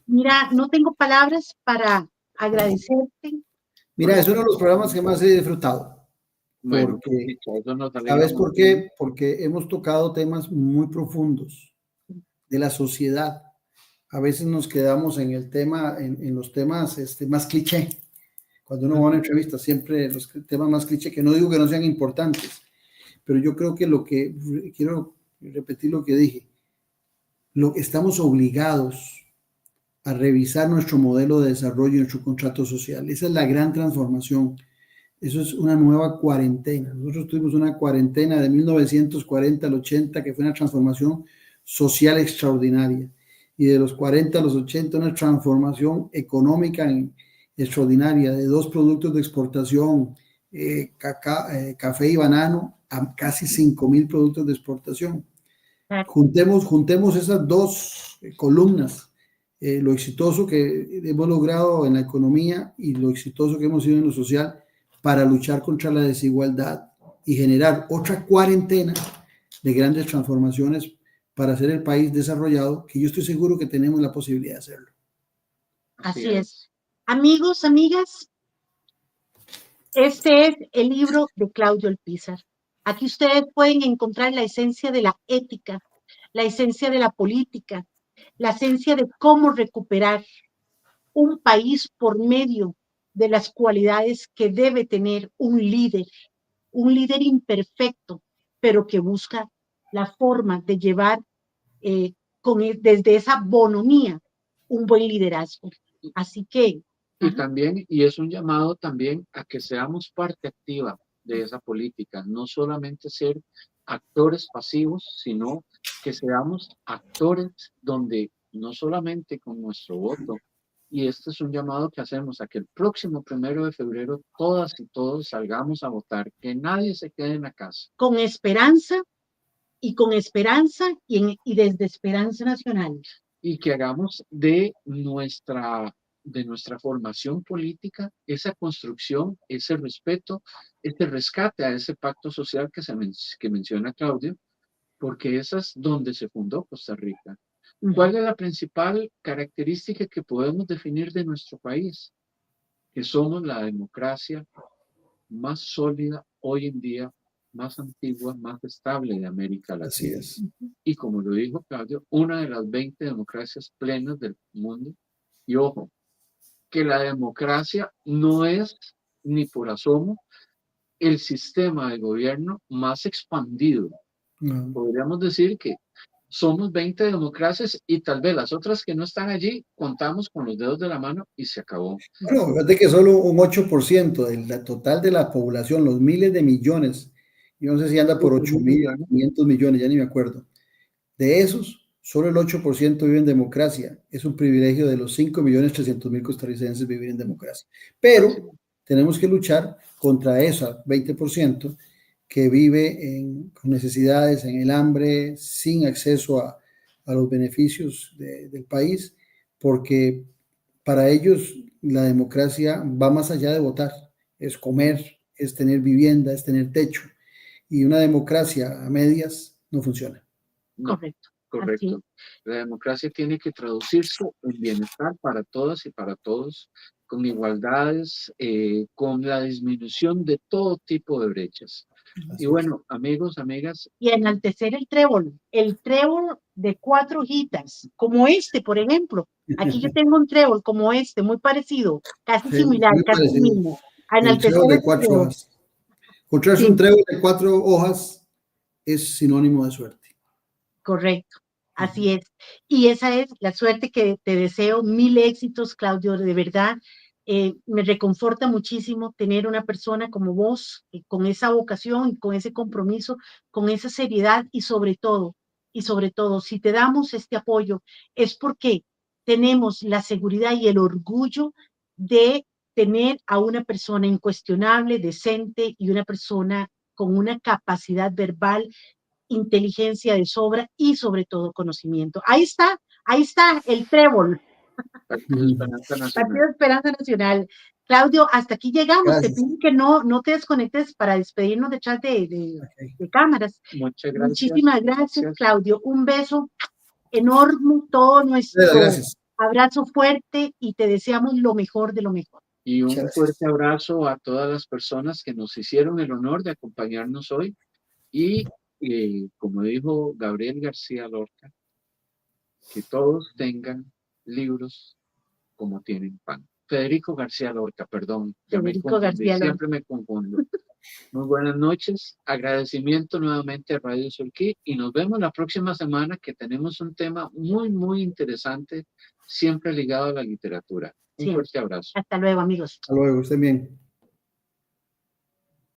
mira, no tengo palabras para agradecerte. Mira, es uno de los programas que más he disfrutado, Bueno, porque, dicho, eso nos alegra ¿sabes por mucho. qué? Porque hemos tocado temas muy profundos de la sociedad. A veces nos quedamos en el tema, en los temas más cliché. Cuando uno va a una entrevista, siempre los temas más cliché, que no digo que no sean importantes, pero yo creo que quiero repetir lo que dije, estamos obligados a revisar nuestro modelo de desarrollo y nuestro contrato social. Esa es la gran transformación. Eso es una nueva cuarentena. Nosotros tuvimos una cuarentena de 1940 al 80, que fue una transformación social extraordinaria. Y de los 40 a los 80, una transformación económica extraordinaria, de 2 productos de exportación, café y banano, a casi 5.000 productos de exportación. Juntemos esas dos columnas, lo exitoso que hemos logrado en la economía y lo exitoso que hemos sido en lo social para luchar contra la desigualdad y generar otra cuarentena de grandes transformaciones para hacer el país desarrollado, que yo estoy seguro que tenemos la posibilidad de hacerlo. Así es. Amigos, amigas, este es el libro de Claudio Alpizar. Aquí ustedes pueden encontrar la esencia de la ética, la esencia de la política, la esencia de cómo recuperar un país por medio de las cualidades que debe tener un líder imperfecto, pero que busca la forma de llevar desde esa bonomía un buen liderazgo. Así que... Y también, y es un llamado también a que seamos parte activa de esa política, no solamente ser actores pasivos, sino que seamos actores donde no solamente con nuestro voto, y este es un llamado que hacemos a que el próximo 1 de febrero todas y todos salgamos a votar, que nadie se quede en la casa. Con esperanza y desde Esperanza Nacional. Y que hagamos de nuestra formación política esa construcción, ese respeto, este rescate a ese pacto social que menciona Claudio, porque esa es donde se fundó Costa Rica. ¿Cuál es la principal característica que podemos definir de nuestro país? Que somos la democracia más sólida hoy en día, más antigua, más estable de América Latina. Así es. Y como lo dijo Claudio, una de las 20 democracias plenas del mundo. Y ojo, que la democracia no es ni por asomo el sistema de gobierno más expandido. No. Podríamos decir que somos 20 democracias y tal vez las otras que no están allí contamos con los dedos de la mano y se acabó. Bueno, fíjate que solo un 8% del total de la población, los miles de millones, yo no sé si anda por 8.500 millones, ya ni me acuerdo. De esos, solo el 8% vive en democracia. Es un privilegio de los 5.300.000 costarricenses vivir en democracia. Pero tenemos que luchar contra esa 20% que vive con necesidades, en el hambre, sin acceso a los beneficios del país, porque para ellos la democracia va más allá de votar, es comer, es tener vivienda, es tener techo. Y una democracia a medias no funciona. No, correcto. La democracia tiene que traducirse en bienestar para todas y para todos, con igualdades, con la disminución de todo tipo de brechas. Y bueno, amigos, amigas. Y enaltecer el trébol de 4 hojitas, como este, por ejemplo. Aquí yo tengo un trébol como este, muy parecido, casi similar, casi parecido. mismo. A enaltecer el trébol de 4 hojas. Encontrarse un trébol de 4 hojas es sinónimo de suerte. Correcto, así es. Y esa es la suerte que te deseo. 1000 éxitos, Claudio, de verdad. Me reconforta muchísimo tener una persona como vos, con esa vocación, con ese compromiso, con esa seriedad y sobre todo, si te damos este apoyo, es porque tenemos la seguridad y el orgullo de tener a una persona incuestionable, decente y una persona con una capacidad verbal, inteligencia de sobra y sobre todo conocimiento. Ahí está el trébol. Partido Esperanza Nacional. Claudio, hasta aquí llegamos. Gracias. Te pido que no te desconectes para despedirnos detrás de cámaras. Muchas gracias. Muchísimas gracias, Claudio. Un beso enorme, todo nuestro abrazo fuerte y te deseamos lo mejor de lo mejor. Y un fuerte abrazo a todas las personas que nos hicieron el honor de acompañarnos hoy. Y como dijo Gabriel García Lorca, que todos tengan libros como tienen pan. Federico García Lorca, perdón, siempre me confundo. Muy buenas noches, agradecimiento nuevamente a Radio Surquí y nos vemos la próxima semana que tenemos un tema muy, muy interesante, siempre ligado a la literatura. Un fuerte abrazo. Hasta luego, amigos. Hasta luego, estén bien.